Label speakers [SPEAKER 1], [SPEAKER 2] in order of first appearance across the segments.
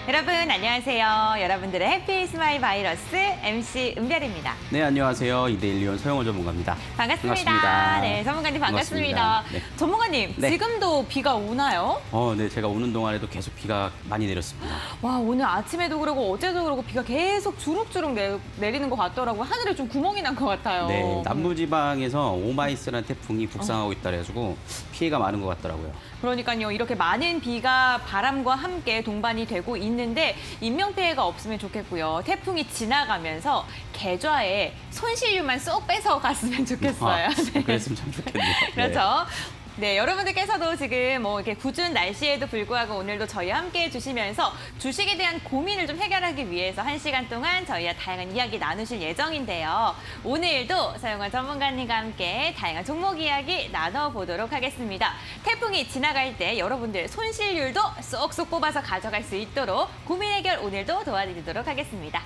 [SPEAKER 1] 여러분 안녕하세요. 여러분들의 해피 스마일 바이러스 MC 은별입니다.
[SPEAKER 2] 네, 안녕하세요. 이데일리온 서영호 전문가입니다.
[SPEAKER 1] 반갑습니다. 네, 전문가님 반갑습니다.
[SPEAKER 2] 네.
[SPEAKER 1] 전문가님,
[SPEAKER 2] 네.
[SPEAKER 1] 지금도 비가 오나요?
[SPEAKER 2] 네, 제가 오는 동안에도 계속 비가 많이 내렸습니다.
[SPEAKER 1] 와, 오늘 아침에도 그러고 어제도 그러고 비가 계속 주룩주룩 내리는 것 같더라고요. 하늘에 좀 구멍이 난 것 같아요.
[SPEAKER 2] 네, 남부지방에서 오마이스라는 태풍이 북상하고 있다 그래가지고 피해가 많은 것 같더라고요.
[SPEAKER 1] 그러니까요, 이렇게 많은 비가 바람과 함께 동반이 되고 있는데 인명피해가 없으면 좋겠고요. 태풍이 지나가면서 계좌에 손실류만 쏙 뺏어 갔으면 좋겠어요. 네.
[SPEAKER 2] 그랬으면 참 좋겠네요.
[SPEAKER 1] 그렇죠. 네, 여러분들께서도 지금 이렇게 궂은 날씨에도 불구하고 오늘도 저희와 함께 해주시면서 주식에 대한 고민을 좀 해결하기 위해서 1시간 동안 저희와 다양한 이야기 나누실 예정인데요. 오늘도 서영원 전문가님과 함께 다양한 종목 이야기 나눠보도록 하겠습니다. 태풍이 지나갈 때 여러분들 손실률도 쏙쏙 뽑아서 가져갈 수 있도록 고민 해결 오늘도 도와드리도록 하겠습니다.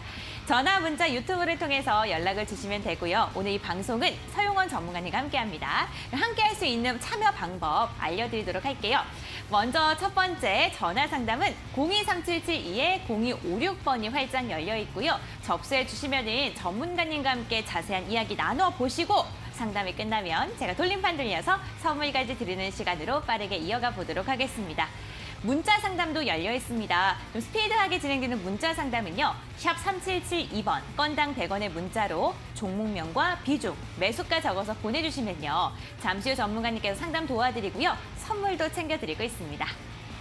[SPEAKER 1] 전화, 문자, 유튜브를 통해서 연락을 주시면 되고요. 오늘 이 방송은 서용원 전문가님과 함께합니다. 함께할 수 있는 참여 방법 알려드리도록 할게요. 먼저 첫 번째 전화 상담은 023772-0256번이 활짝 열려 있고요. 접수해 주시면은 전문가님과 함께 자세한 이야기 나눠보시고 상담이 끝나면 제가 돌림판 돌려서 선물까지 드리는 시간으로 빠르게 이어가 보도록 하겠습니다. 문자 상담도 열려 있습니다. 좀 스피드하게 진행되는 문자 상담은요. 샵 3772번, 건당 100원의 문자로 종목명과 비중, 매수가 적어서 보내주시면요. 잠시 후 전문가님께서 상담 도와드리고요. 선물도 챙겨드리고 있습니다.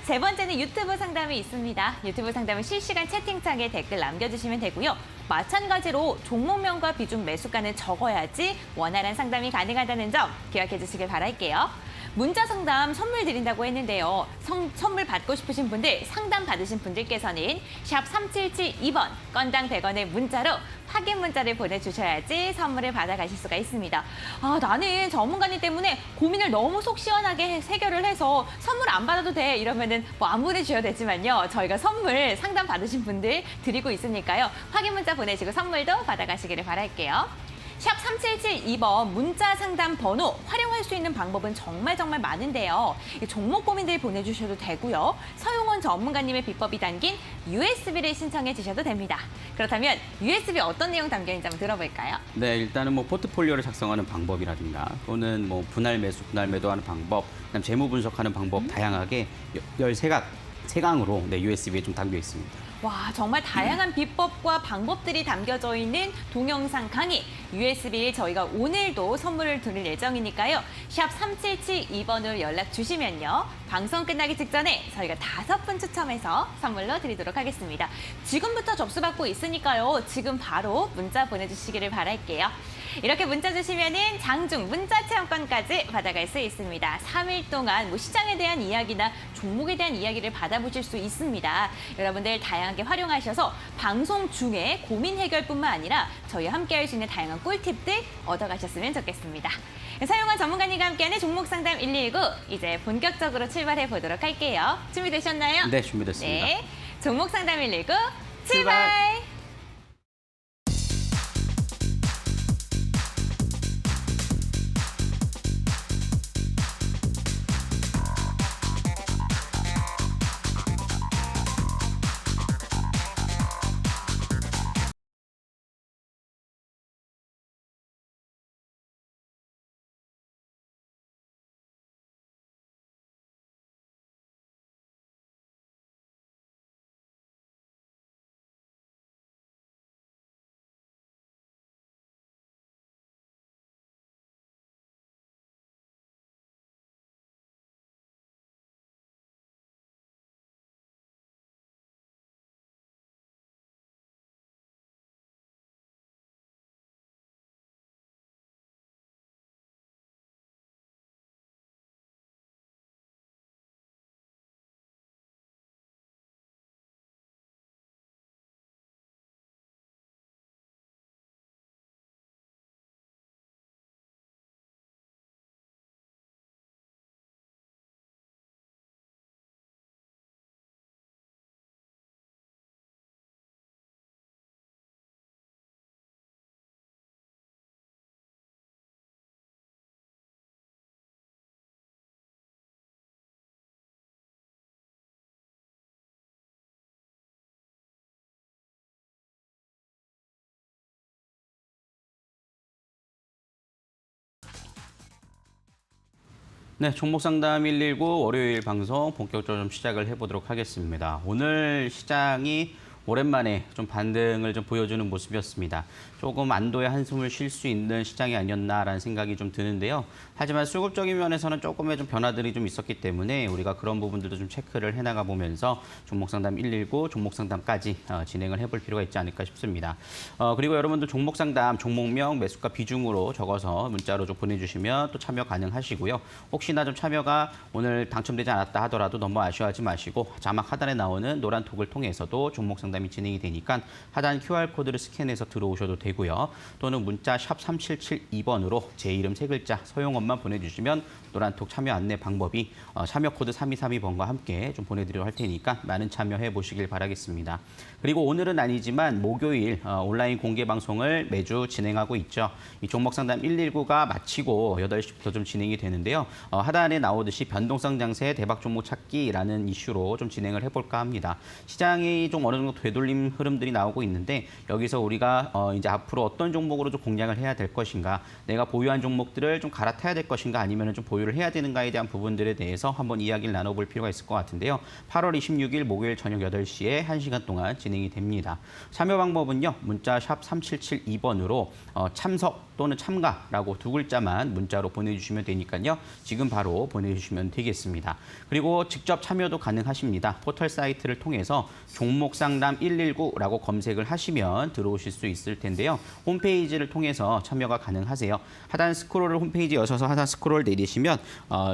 [SPEAKER 1] 세 번째는 유튜브 상담이 있습니다. 유튜브 상담은 실시간 채팅창에 댓글 남겨주시면 되고요. 마찬가지로 종목명과 비중 매수가는 적어야지 원활한 상담이 가능하다는 점 기억해 주시길 바랄게요. 문자 상담 선물 드린다고 했는데요. 선물 받고 싶으신 분들, 상담 받으신 분들께서는 샵 3772번, 건당 100원의 문자로 확인 문자를 보내주셔야지 선물을 받아가실 수가 있습니다. 아, 나는 전문가님 때문에 고민을 너무 속 시원하게 해결을 해서 선물 안 받아도 돼 이러면은 뭐 안 보내주셔도 되지만요. 저희가 선물 상담 받으신 분들 드리고 있으니까요. 확인 문자 보내시고 선물도 받아가시기를 바랄게요. 샵 3772번 문자 상담 번호 활용할 수 있는 방법은 정말 많은데요. 종목 고민들 보내주셔도 되고요. 서용원 전문가님의 비법이 담긴 USB를 신청해 주셔도 됩니다. 그렇다면 USB 어떤 내용 담겨 있는지 한번 들어볼까요?
[SPEAKER 2] 네, 일단은 뭐 포트폴리오를 작성하는 방법이라든가 또는 뭐 분할 매수, 분할 매도하는 방법, 그다음 재무 분석하는 방법 다양하게 13강으로 네, USB에 좀 담겨 있습니다.
[SPEAKER 1] 와, 정말 다양한 비법과 방법들이 담겨져 있는 동영상 강의 USB를 저희가 오늘도 선물을 드릴 예정이니까요. 샵 3772번으로 연락 주시면요. 방송 끝나기 직전에 저희가 5분 추첨해서 선물로 드리도록 하겠습니다. 지금부터 접수받고 있으니까요. 지금 바로 문자 보내주시기를 바랄게요. 이렇게 문자 주시면은 장중 문자 체험권까지 받아갈 수 있습니다. 3일 동안 뭐 시장에 대한 이야기나 종목에 대한 이야기를 받아보실 수 있습니다. 여러분들 다양하게 활용하셔서 방송 중에 고민 해결뿐만 아니라 저희와 함께할 수 있는 다양한 꿀팁들 얻어가셨으면 좋겠습니다. 서용원 전문가님과 함께하는 종목 상담 119 이제 본격적으로 출발해 보도록 할게요. 준비되셨나요?
[SPEAKER 2] 네, 준비됐습니다.
[SPEAKER 1] 네, 종목 상담 119 출발!
[SPEAKER 2] 네, 종목 상담 119 월요일 방송 본격적으로 좀 시작을 해보도록 하겠습니다. 오늘 시장이 오랜만에 좀 반등을 좀 보여주는 모습이었습니다. 조금 안도의 한숨을 쉴 수 있는 시장이 아니었나라는 생각이 좀 드는데요. 하지만 수급적인 면에서는 조금의 좀 변화들이 좀 있었기 때문에 우리가 그런 부분들도 좀 체크를 해나가 보면서 종목 상담 119, 종목 상담까지 진행을 해볼 필요가 있지 않을까 싶습니다. 그리고 여러분들 종목 상담, 종목명, 매수가 비중으로 적어서 문자로 좀 보내주시면 또 참여 가능하시고요. 혹시나 좀 참여가 오늘 당첨되지 않았다 하더라도 너무 아쉬워하지 마시고 자막 하단에 나오는 노란 톡을 통해서도 종목 상담이 진행이 되니까 하단 QR코드를 스캔해서 들어오셔도 되고요. 또는 문자 샵 3772번으로 제 이름 세 글자 서용원만 보내주시면 노란톡 참여 안내 방법이 참여 코드 3232번과 함께 좀 보내드리도록 할 테니까 많은 참여해 보시길 바라겠습니다. 그리고 오늘은 아니지만 목요일 온라인 공개 방송을 매주 진행하고 있죠. 이 종목 상담 119가 마치고 8시부터 좀 진행이 되는데요. 하단에 나오듯이 변동성 장세 대박 종목 찾기라는 이슈로 좀 진행을 해볼까 합니다. 시장이 좀 어느 정도 되돌림 흐름들이 나오고 있는데 여기서 우리가 이제 앞으로 어떤 종목으로 좀 공략을 해야 될 것인가, 내가 보유한 종목들을 좀 갈아타야 될 것인가 아니면 좀 보유를 해야 되는가에 대한 부분들에 대해서 한번 이야기를 나눠볼 필요가 있을 것 같은데요. 8월 26일 목요일 저녁 8시에 1시간 동안 진행이 됩니다. 참여 방법은요. 문자 샵 3772번으로 참석 또는 참가라고 두 글자만 문자로 보내주시면 되니까요. 지금 바로 보내주시면 되겠습니다. 그리고 직접 참여도 가능하십니다. 포털 사이트를 통해서 종목 상담 119라고 검색을 하시면 들어오실 수 있을 텐데요. 홈페이지를 통해서 참여가 가능하세요. 하단 스크롤을 홈페이지 여셔서 하단 스크롤 내리시면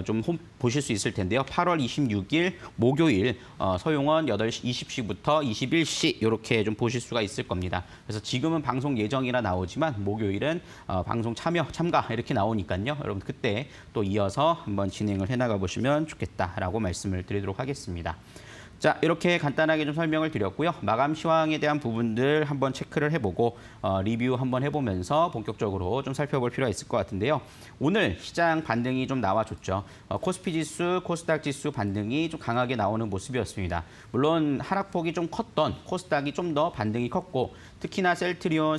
[SPEAKER 2] 좀 보실 수 있을 텐데요. 8월 26일 목요일 서용원 8시 20시부터 21시 이렇게 좀 보실 수가 있을 겁니다. 그래서 지금은 방송 예정이라 나오지만 목요일은 방송 참가 이렇게 나오니까요. 여러분 그때 또 이어서 한번 진행을 해나가 보시면 좋겠다라고 말씀을 드리도록 하겠습니다. 자, 이렇게 간단하게 좀 설명을 드렸고요. 마감 시황에 대한 부분들 한번 체크를 해보고 리뷰 한번 해보면서 본격적으로 좀 살펴볼 필요가 있을 것 같은데요. 오늘 시장 반등이 좀 나와줬죠. 코스피 지수, 코스닥 지수 반등이 좀 강하게 나오는 모습이었습니다. 물론 하락폭이 좀 컸던 코스닥이 좀 더 반등이 컸고 특히나 셀트리온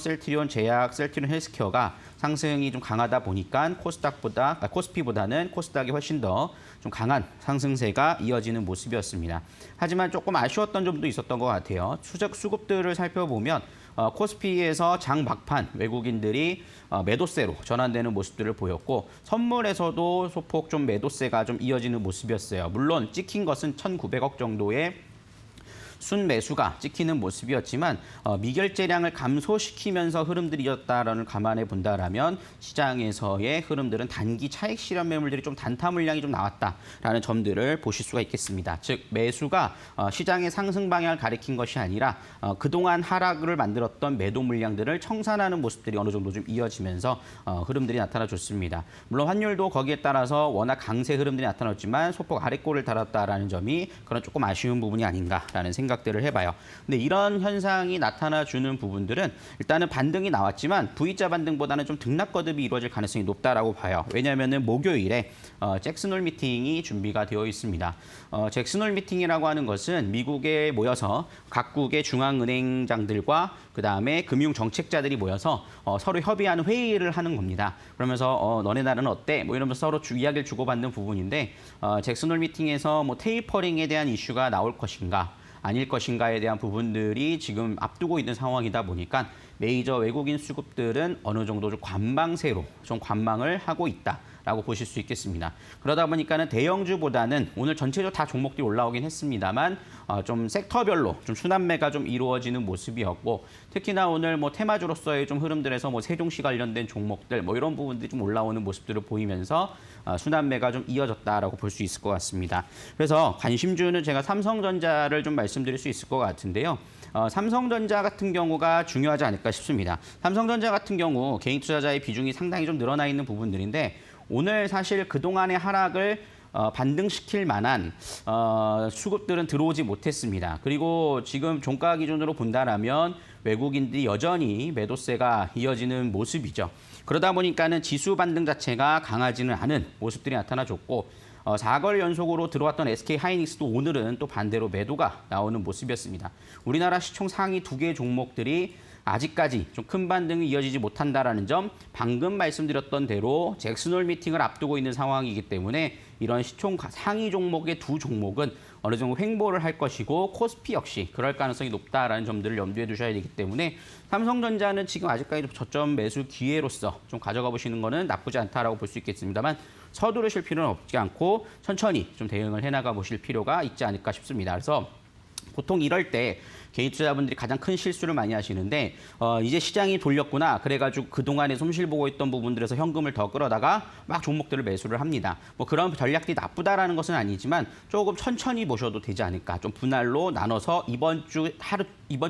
[SPEAKER 2] 제약, 셀트리온 헬스케어가 상승이 좀 강하다 보니까 코스피보다는 코스닥이 훨씬 더 좀 강한 상승세가 이어지는 모습이었습니다. 하지만 조금 아쉬웠던 점도 있었던 것 같아요. 수급들을 살펴보면 코스피에서 장 막판 외국인들이 매도세로 전환되는 모습들을 보였고 선물에서도 소폭 좀 매도세가 좀 이어지는 모습이었어요. 물론 찍힌 것은 1,900억 정도의 순매수가 찍히는 모습이었지만 미결제량을 감소시키면서 흐름들이 이었다라는 감안해 본다라면 시장에서의 흐름들은 단기 차익 실현 매물들이 좀 단타 물량이 좀 나왔다라는 점들을 보실 수가 있겠습니다. 즉 매수가 시장의 상승 방향을 가리킨 것이 아니라 그동안 하락을 만들었던 매도 물량들을 청산하는 모습들이 어느 정도 좀 이어지면서 흐름들이 나타나줬습니다. 물론 환율도 거기에 따라서 워낙 강세 흐름들이 나타났지만 소폭 아래꼴을 달았다라는 점이 그런 조금 아쉬운 부분이 아닌가라는 생각들을 해봐요. 근데 이런 현상이 나타나주는 부분들은 일단은 반등이 나왔지만 V자 반등보다는 좀 등락 거듭이 이루어질 가능성이 높다라고 봐요. 왜냐하면 목요일에 잭슨홀 미팅이 준비가 되어 있습니다. 잭슨홀 미팅이라고 하는 것은 미국에 모여서 각국의 중앙은행장들과 그다음에 금융정책자들이 모여서 서로 협의하는 회의를 하는 겁니다. 그러면서 너네 나라는 어때? 뭐 이러면서 서로 이야기를 주고받는 부분인데 잭슨홀 미팅에서 뭐 테이퍼링에 대한 이슈가 나올 것인가 아닐 것인가에 대한 부분들이 지금 앞두고 있는 상황이다 보니까 메이저 외국인 수급들은 어느 정도 좀 관망세로 좀 관망을 하고 있다라고 보실 수 있겠습니다. 그러다 보니까는 대형주보다는 오늘 전체적으로 다 종목들이 올라오긴 했습니다만 좀 섹터별로 좀 순환매가 좀 이루어지는 모습이었고 특히나 오늘 뭐 테마주로서의 좀 흐름들에서 뭐 세종시 관련된 종목들 뭐 이런 부분들이 좀 올라오는 모습들을 보이면서 순환매가 좀 이어졌다라고 볼 수 있을 것 같습니다. 그래서 관심주는 제가 삼성전자를 좀 말씀드릴 수 있을 것 같은데요. 삼성전자 같은 경우가 중요하지 않을까 싶습니다. 삼성전자 같은 경우 개인 투자자의 비중이 상당히 좀 늘어나 있는 부분들인데 오늘 사실 그동안의 하락을 반등시킬 만한 수급들은 들어오지 못했습니다. 그리고 지금 종가 기준으로 본다라면 외국인들이 여전히 매도세가 이어지는 모습이죠. 그러다 보니까는 지수 반등 자체가 강하지는 않은 모습들이 나타나줬고 4거래 연속으로 들어왔던 SK 하이닉스도 오늘은 또 반대로 매도가 나오는 모습이었습니다. 우리나라 시총 상위 2개 종목들이 아직까지 좀 큰 반등이 이어지지 못한다라는 점, 방금 말씀드렸던 대로 잭슨홀 미팅을 앞두고 있는 상황이기 때문에 이런 시총 상위 종목의 두 종목은 어느 정도 횡보를 할 것이고 코스피 역시 그럴 가능성이 높다라는 점들을 염두에 두셔야 되기 때문에 삼성전자는 지금 아직까지 저점 매수 기회로서 좀 가져가 보시는 거는 나쁘지 않다라고 볼 수 있겠습니다만 서두르실 필요는 없지 않고 천천히 좀 대응을 해나가 보실 필요가 있지 않을까 싶습니다. 그래서 보통 이럴 때 개인 투자자분들이 가장 큰 실수를 많이 하시는데 이제 시장이 돌렸구나 그래가지고 그동안에 손실 보고 있던 부분들에서 현금을 더 끌어다가 막 종목들을 매수를 합니다. 뭐 그런 전략들이 나쁘다라는 것은 아니지만 조금 천천히 보셔도 되지 않을까. 좀 분할로 나눠서 이번 주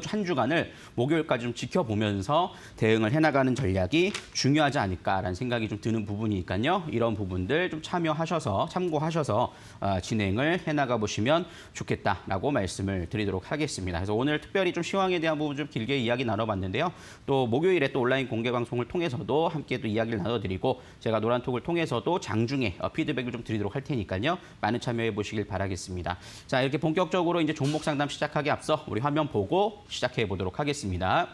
[SPEAKER 2] 한 주간을 목요일까지 좀 지켜보면서 대응을 해나가는 전략이 중요하지 않을까라는 생각이 좀 드는 부분이니까요. 이런 부분들 좀 참고하셔서 진행을 해나가 보시면 좋겠다라고 말씀을 드리도록 하겠습니다. 그래서 오늘 특별히 좀 시황에 대한 부분 좀 길게 이야기 나눠봤는데요. 또 목요일에 또 온라인 공개 방송을 통해서도 함께 또 이야기를 나눠드리고 제가 노란톡을 통해서도 장중에 피드백을 좀 드리도록 할 테니까요. 많은 참여해 보시길 바라겠습니다. 자, 이렇게 본격적으로 이제 종목 상담 시작하기 앞서 우리 화면 보고 시작해 보도록 하겠습니다.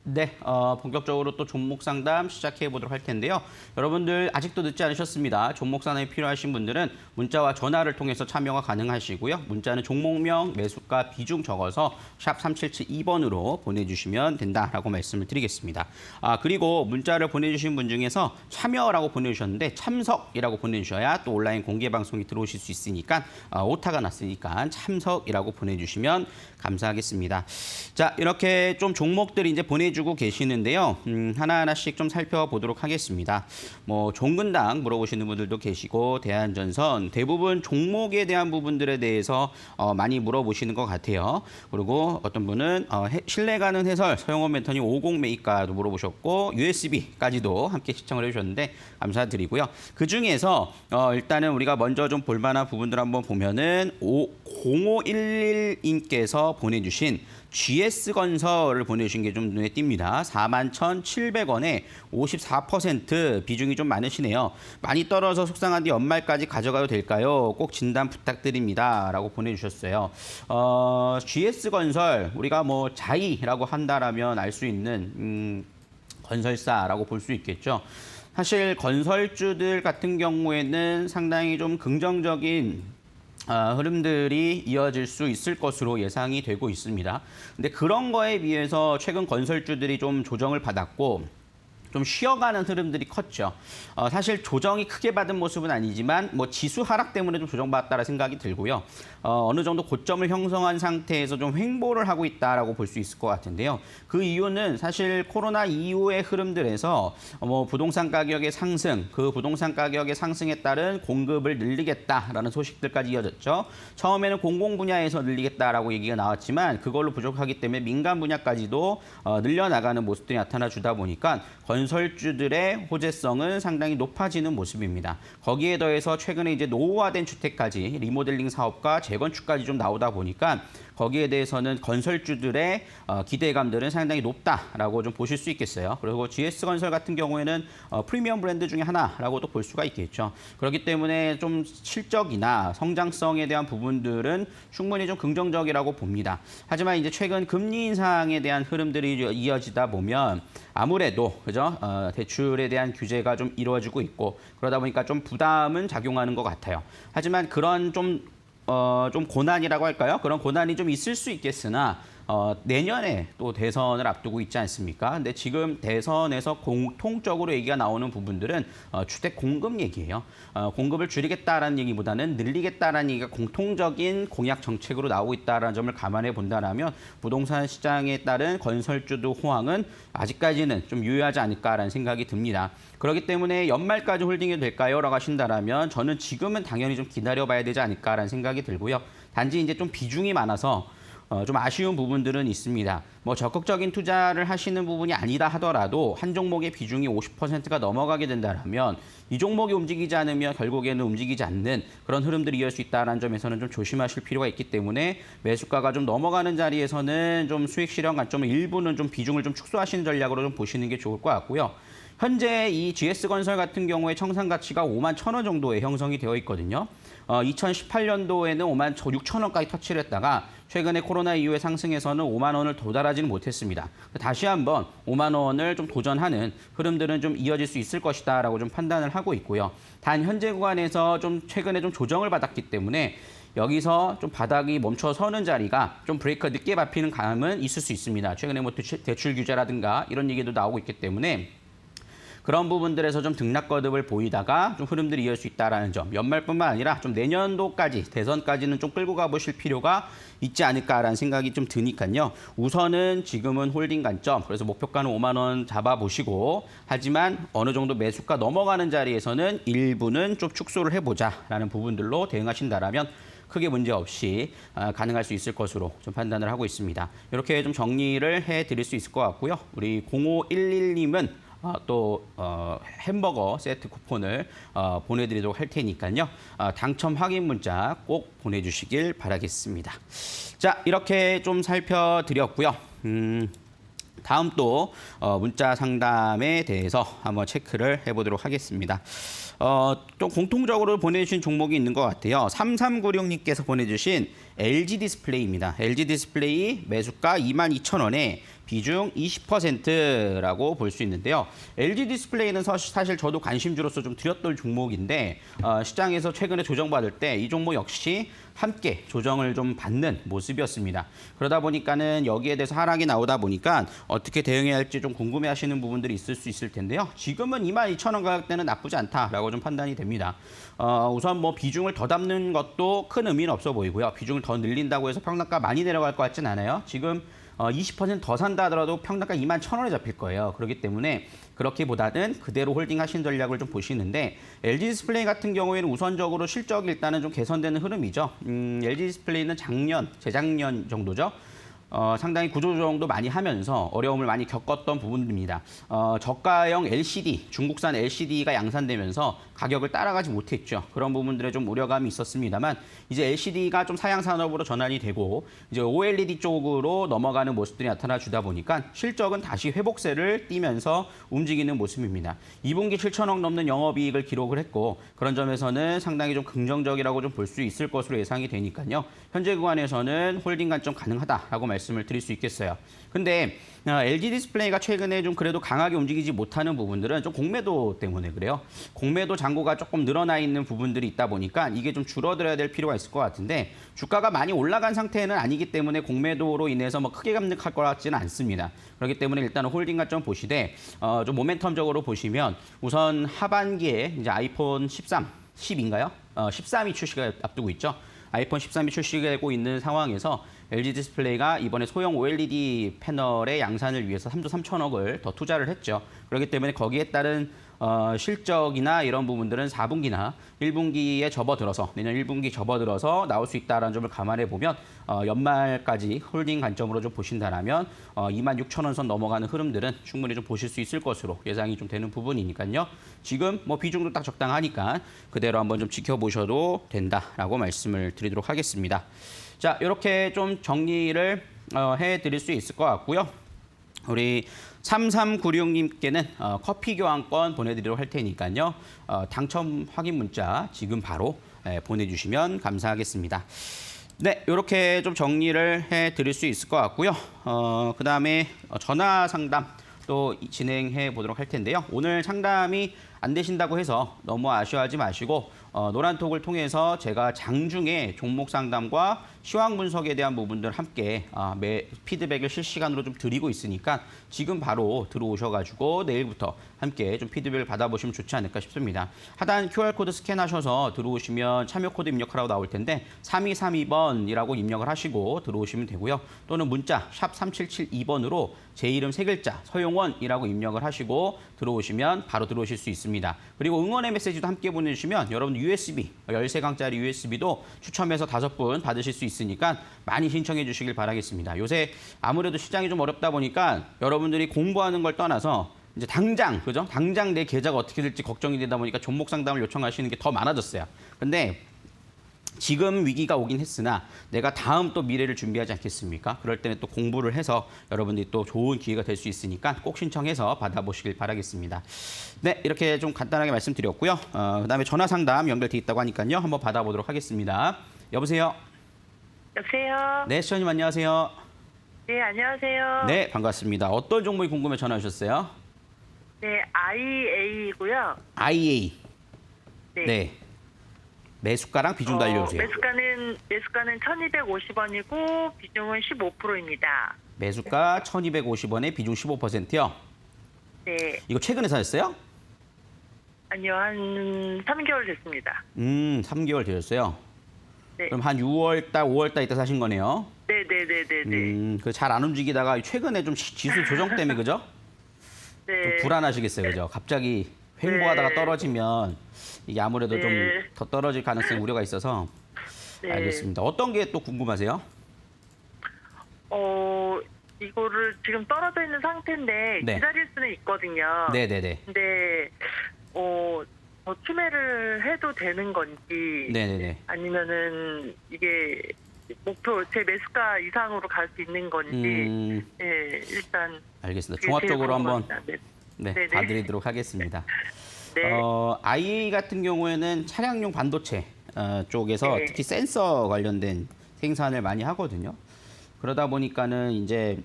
[SPEAKER 2] 네, 본격적으로 또 종목 상담 시작해 보도록 할 텐데요. 여러분들 아직도 늦지 않으셨습니다. 종목 상담이 필요하신 분들은 문자와 전화를 통해서 참여가 가능하시고요. 문자는 종목명, 매수가, 비중 적어서 샵 3772번으로 보내주시면 된다라고 말씀을 드리겠습니다. 그리고 문자를 보내주신 분 중에서 참여라고 보내주셨는데 참석이라고 보내주셔야 또 온라인 공개 방송이 들어오실 수 있으니까 오타가 났으니까 참석이라고 보내주시면 감사하겠습니다. 자, 이렇게 좀 종목들이 이제 보내주고 계시는데요. 하나하나씩 좀 살펴보도록 하겠습니다. 뭐 종근당 물어보시는 분들도 계시고 대한전선 대부분 종목에 대한 부분들에 대해서 많이 물어보시는 것 같아요. 그리고 어떤 분은 신뢰가는 해설 서영원 멘토님 50 매입가도 물어보셨고 USB까지도 함께 시청을 해주셨는데 감사드리고요. 그 중에서 일단은 우리가 먼저 좀 볼만한 부분들 한번 보면은 0511님께서 보내주신 GS건설을 보내주신 게 좀 눈에 띕니다. 41,700원에 54% 비중이 좀 많으시네요. 많이 떨어져 속상한데 연말까지 가져가도 될까요? 꼭 진단 부탁드립니다. 라고 보내주셨어요. GS건설 우리가 뭐 자이라고 한다라면 알 수 있는 건설사라고 볼 수 있겠죠. 사실 건설주들 같은 경우에는 상당히 좀 긍정적인 흐름들이 이어질 수 있을 것으로 예상이 되고 있습니다. 근데 그런 거에 비해서 최근 건설주들이 좀 조정을 받았고 좀 쉬어가는 흐름들이 컸죠. 사실 조정이 크게 받은 모습은 아니지만 뭐 지수 하락 때문에 좀 조정받았다는 생각이 들고요. 어느 정도 고점을 형성한 상태에서 좀 횡보를 하고 있다라고 볼 수 있을 것 같은데요. 그 이유는 사실 코로나 이후의 흐름들에서 뭐 부동산 가격의 상승, 그 부동산 가격의 상승에 따른 공급을 늘리겠다라는 소식들까지 이어졌죠. 처음에는 공공 분야에서 늘리겠다라고 얘기가 나왔지만 그걸로 부족하기 때문에 민간 분야까지도 늘려나가는 모습들이 나타나 주다 보니까 건설주들의 호재성은 상당히 높아지는 모습입니다. 거기에 더해서 최근에 이제 노후화된 주택까지 리모델링 사업과 재건축까지 좀 나오다 보니까 거기에 대해서는 건설주들의 기대감들은 상당히 높다라고 좀 보실 수 있겠어요. 그리고 GS건설 같은 경우에는 프리미엄 브랜드 중에 하나라고도 볼 수가 있겠죠. 그렇기 때문에 좀 실적이나 성장성에 대한 부분들은 충분히 좀 긍정적이라고 봅니다. 하지만 이제 최근 금리 인상에 대한 흐름들이 이어지다 보면 아무래도 그죠? 대출에 대한 규제가 좀 이루어지고 있고 그러다 보니까 좀 부담은 작용하는 것 같아요. 하지만 그런 좀 고난이라고 할까요? 그런 고난이 좀 있을 수 있겠으나 내년에 또 대선을 앞두고 있지 않습니까? 근데 지금 대선에서 공통적으로 얘기가 나오는 부분들은 주택 공급 얘기예요. 공급을 줄이겠다라는 얘기보다는 늘리겠다라는 얘기가 공통적인 공약 정책으로 나오고 있다는 점을 감안해 본다면 부동산 시장에 따른 건설주도 호황은 아직까지는 좀 유효하지 않을까라는 생각이 듭니다. 그렇기 때문에 연말까지 홀딩이 될까요? 라고 하신다면 저는 지금은 당연히 좀 기다려봐야 되지 않을까라는 생각이 들고요. 단지 이제 좀 비중이 많아서 좀 아쉬운 부분들은 있습니다. 뭐 적극적인 투자를 하시는 부분이 아니다 하더라도 한 종목의 비중이 50%가 넘어가게 된다면 이 종목이 움직이지 않으면 결국에는 움직이지 않는 그런 흐름들이 이어질 수 있다는 점에서는 좀 조심하실 필요가 있기 때문에 매수가가 좀 넘어가는 자리에서는 좀 수익 실현 관점을 일부는 좀 비중을 좀 축소하시는 전략으로 좀 보시는 게 좋을 것 같고요. 현재 이 GS건설 같은 경우에 청산 가치가 5만 1천 원 정도에 형성이 되어 있거든요. 2018년도에는 5만 6천 원까지 터치를 했다가 최근에 코로나 이후에 상승해서는 5만 원을 도달하지는 못했습니다. 다시 한번 5만 원을 좀 도전하는 흐름들은 좀 이어질 수 있을 것이다라고 좀 판단을 하고 있고요. 단 현재 구간에서 좀 최근에 좀 조정을 받았기 때문에 여기서 좀 바닥이 멈춰서는 자리가 좀 브레이크가 늦게 밟히는 감은 있을 수 있습니다. 최근에 뭐 대출 규제라든가 이런 얘기도 나오고 있기 때문에 그런 부분들에서 좀 등락 거듭을 보이다가 좀 흐름들이 이어질 수 있다는 점. 연말뿐만 아니라 좀 내년도까지 대선까지는 좀 끌고 가보실 필요가 있지 않을까라는 생각이 좀 드니까요. 우선은 지금은 홀딩 관점, 그래서 목표가는 5만 원 잡아보시고 하지만 어느 정도 매수가 넘어가는 자리에서는 일부는 좀 축소를 해보자라는 부분들로 대응하신다라면 크게 문제 없이 가능할 수 있을 것으로 좀 판단을 하고 있습니다. 이렇게 좀 정리를 해드릴 수 있을 것 같고요. 우리 0511님은 또 햄버거 세트 쿠폰을 보내드리도록 할 테니까요. 당첨 확인 문자 꼭 보내주시길 바라겠습니다. 자, 이렇게 좀 살펴드렸고요. 다음 또 문자 상담에 대해서 한번 체크를 해보도록 하겠습니다. 좀 공통적으로 보내주신 종목이 있는 것 같아요. 3396님께서 보내주신 LG 디스플레이입니다. LG 디스플레이 매수가 22,000원에 비중 20%라고 볼 수 있는데요. LG 디스플레이는 사실 저도 관심주로서 좀 드렸던 종목인데 시장에서 최근에 조정받을 때 이 종목 역시 함께 조정을 좀 받는 모습이었습니다. 그러다 보니까는 여기에 대해서 하락이 나오다 보니까 어떻게 대응해야 할지 좀 궁금해하시는 부분들이 있을 수 있을 텐데요. 지금은 22,000원 가격대는 나쁘지 않다라고 좀 판단이 됩니다. 우선 뭐 비중을 더 담는 것도 큰 의미는 없어 보이고요. 비중을 더 늘린다고 해서 평단가 많이 내려갈 것 같진 않아요. 지금 20% 더 산다 하더라도 평단가 21,000원에 잡힐 거예요. 그렇기 때문에 그렇기보다는 그대로 홀딩하신 전략을 좀 보시는데 LG 디스플레이 같은 경우에는 우선적으로 실적이 일단은 좀 개선되는 흐름이죠. LG 디스플레이는 재작년 정도죠. 상당히 구조조정도 많이 하면서 어려움을 많이 겪었던 부분입니다. 저가형 LCD, 중국산 LCD가 양산되면서 가격을 따라가지 못했죠. 그런 부분들에 좀 우려감이 있었습니다만 이제 LCD가 좀 사양 산업으로 전환이 되고 이제 OLED 쪽으로 넘어가는 모습들이 나타나 주다 보니까 실적은 다시 회복세를 띠면서 움직이는 모습입니다. 2분기 7천억 넘는 영업이익을 기록을 했고 그런 점에서는 상당히 좀 긍정적이라고 좀 볼 수 있을 것으로 예상이 되니까요. 현재 구간에서는 홀딩 관점 가능하다라고 말씀을 드릴 수 있겠어요. 근데 LG 디스플레이가 최근에 좀 그래도 강하게 움직이지 못하는 부분들은 좀 공매도 때문에 그래요. 공매도 잔고가 조금 늘어나 있는 부분들이 있다 보니까 이게 좀 줄어들어야 될 필요가 있을 것 같은데 주가가 많이 올라간 상태는 아니기 때문에 공매도로 인해서 뭐 크게 감축할 것 같지는 않습니다. 그렇기 때문에 일단은 홀딩 관점 보시되 좀 모멘텀적으로 보시면 우선 하반기에 이제 아이폰 13, 10인가요? 13이 출시가 앞두고 있죠. 아이폰 13이 출시되고 있는 상황에서 LG 디스플레이가 이번에 소형 OLED 패널의 양산을 위해서 3조 3천억을 더 투자를 했죠. 그렇기 때문에 거기에 따른 실적이나 이런 부분들은 4분기나 1분기에 접어들어서 내년 1분기 접어들어서 나올 수 있다는 점을 감안해 보면 연말까지 홀딩 관점으로 좀 보신다라면 26,000원 선 넘어가는 흐름들은 충분히 좀 보실 수 있을 것으로 예상이 좀 되는 부분이니까요. 지금 뭐 비중도 딱 적당하니까 그대로 한번 좀 지켜보셔도 된다라고 말씀을 드리도록 하겠습니다. 자, 이렇게 좀 정리를 해드릴 수 있을 것 같고요. 우리 3396님께는 커피 교환권 보내드리도록 할 테니까요. 당첨 확인 문자 지금 바로 보내주시면 감사하겠습니다. 네, 이렇게 좀 정리를 해드릴 수 있을 것 같고요. 그다음에 전화 상담 또 진행해 보도록 할 텐데요. 오늘 상담이 안 되신다고 해서 너무 아쉬워하지 마시고 노란톡을 통해서 제가 장중에 종목 상담과 시황 분석에 대한 부분들 함께 매 피드백을 실시간으로 좀 드리고 있으니까 지금 바로 들어오셔가지고 내일부터 함께 좀 피드백을 받아보시면 좋지 않을까 싶습니다. 하단 QR코드 스캔하셔서 들어오시면 참여 코드 입력하라고 나올 텐데 3232번이라고 입력을 하시고 들어오시면 되고요. 또는 문자 샵 3772번으로 제 이름 세 글자 서용원이라고 입력을 하시고 들어오시면 바로 들어오실 수 있습니다. 그리고 응원의 메시지도 함께 보내주시면 여러분 USB 13강짜리 USB도 추첨해서 5분 받으실 수 있으니까 많이 신청해 주시길 바라겠습니다. 요새 아무래도 시장이 좀 어렵다 보니까 여러분들이 공부하는 걸 떠나서 이제 당장 그죠? 당장 내 계좌가 어떻게 될지 걱정이 되다 보니까 종목 상담을 요청하시는 게 더 많아졌어요. 근데 지금 위기가 오긴 했으나 내가 다음 또 미래를 준비하지 않겠습니까? 그럴 때는 또 공부를 해서 여러분들이 또 좋은 기회가 될 수 있으니까 꼭 신청해서 받아보시길 바라겠습니다. 네, 이렇게 좀 간단하게 말씀드렸고요. 그다음에 전화 상담 연결돼 있다고 하니까요. 한번 받아보도록 하겠습니다. 여보세요?
[SPEAKER 3] 여보세요?
[SPEAKER 2] 네, 시청님 안녕하세요.
[SPEAKER 3] 네, 안녕하세요.
[SPEAKER 2] 네, 반갑습니다. 어떤 종목이 궁금해 전화 주셨어요?
[SPEAKER 3] 네, IA이고요.
[SPEAKER 2] IA.
[SPEAKER 3] 네.
[SPEAKER 2] 네. 매수가랑 비중 알려주세요.
[SPEAKER 3] 매수가는 1,250원이고 비중은 15%입니다.
[SPEAKER 2] 매수가 1,250원에 비중 15%요.
[SPEAKER 3] 네.
[SPEAKER 2] 이거 최근에 사셨어요?
[SPEAKER 3] 아니요, 한 3개월 됐습니다.
[SPEAKER 2] 3개월 되셨어요.
[SPEAKER 3] 네.
[SPEAKER 2] 그럼 한 6월 달, 5월 달 이때 사신 거네요.
[SPEAKER 3] 네, 네, 네, 네, 네.
[SPEAKER 2] 그 잘 안 움직이다가 최근에 좀 지수 조정 때문에 그죠? 좀
[SPEAKER 3] 네.
[SPEAKER 2] 불안하시겠어요, 그죠? 갑자기 횡보하다가
[SPEAKER 3] 네.
[SPEAKER 2] 떨어지면 이게 아무래도
[SPEAKER 3] 네.
[SPEAKER 2] 좀 더 떨어질 가능성 우려가 있어서
[SPEAKER 3] 네.
[SPEAKER 2] 알겠습니다. 어떤 게 또 궁금하세요?
[SPEAKER 3] 이거를 지금 떨어져 있는 상태인데
[SPEAKER 2] 네.
[SPEAKER 3] 기다릴 수는 있거든요.
[SPEAKER 2] 네네네.
[SPEAKER 3] 근데 더 추매를 해도 되는 건지
[SPEAKER 2] 네네네.
[SPEAKER 3] 아니면은 이게 목표 제 매수가 이상으로 갈 수 있는 건지 네, 일단
[SPEAKER 2] 알겠습니다.
[SPEAKER 3] 그게
[SPEAKER 2] 종합적으로
[SPEAKER 3] 제일
[SPEAKER 2] 한번
[SPEAKER 3] 궁금합니다.
[SPEAKER 2] 네,
[SPEAKER 3] 네네.
[SPEAKER 2] 봐드리도록 하겠습니다.
[SPEAKER 3] 네.
[SPEAKER 2] IA 같은 경우에는 차량용 반도체 쪽에서
[SPEAKER 3] 네.
[SPEAKER 2] 특히 센서 관련된 생산을 많이 하거든요. 그러다 보니까는 이제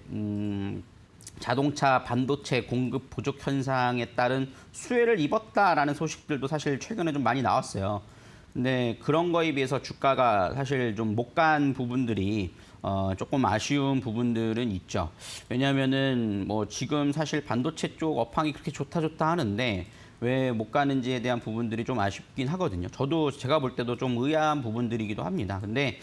[SPEAKER 2] 자동차 반도체 공급 부족 현상에 따른 수혜를 입었다라는 소식들도 사실 최근에 좀 많이 나왔어요. 근데 그런 거에 비해서 주가가 사실 좀 못 간 부분들이 조금 아쉬운 부분들은 있죠. 왜냐하면은 뭐 지금 사실 반도체 쪽 업황이 그렇게 좋다 하는데 왜 못 가는지에 대한 부분들이 좀 아쉽긴 하거든요. 저도 제가 볼 때도 좀 의아한 부분들이기도 합니다. 근데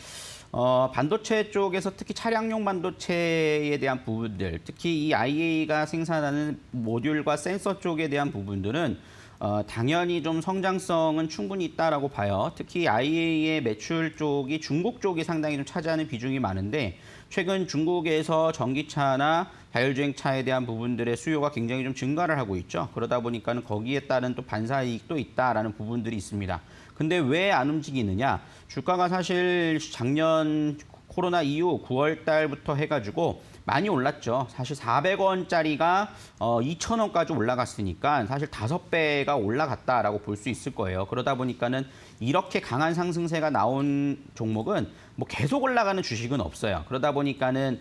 [SPEAKER 2] 반도체 쪽에서 특히 차량용 반도체에 대한 부분들, 특히 이 IA가 생산하는 모듈과 센서 쪽에 대한 부분들은 당연히 좀 성장성은 충분히 있다라고 봐요. 특히 IA의 매출 쪽이 중국 쪽이 상당히 좀 차지하는 비중이 많은데 최근 중국에서 전기차나 자율주행차에 대한 부분들의 수요가 굉장히 좀 증가를 하고 있죠. 그러다 보니까는 거기에 따른 또 반사이익도 있다라는 부분들이 있습니다. 근데 왜 안 움직이느냐? 주가가 사실 작년 코로나 이후 9월 달부터 해가지고 많이 올랐죠. 사실 400원짜리가 2,000원까지 올라갔으니까 사실 5배가 올라갔다라고 볼 수 있을 거예요. 그러다 보니까는 이렇게 강한 상승세가 나온 종목은 뭐 계속 올라가는 주식은 없어요. 그러다 보니까는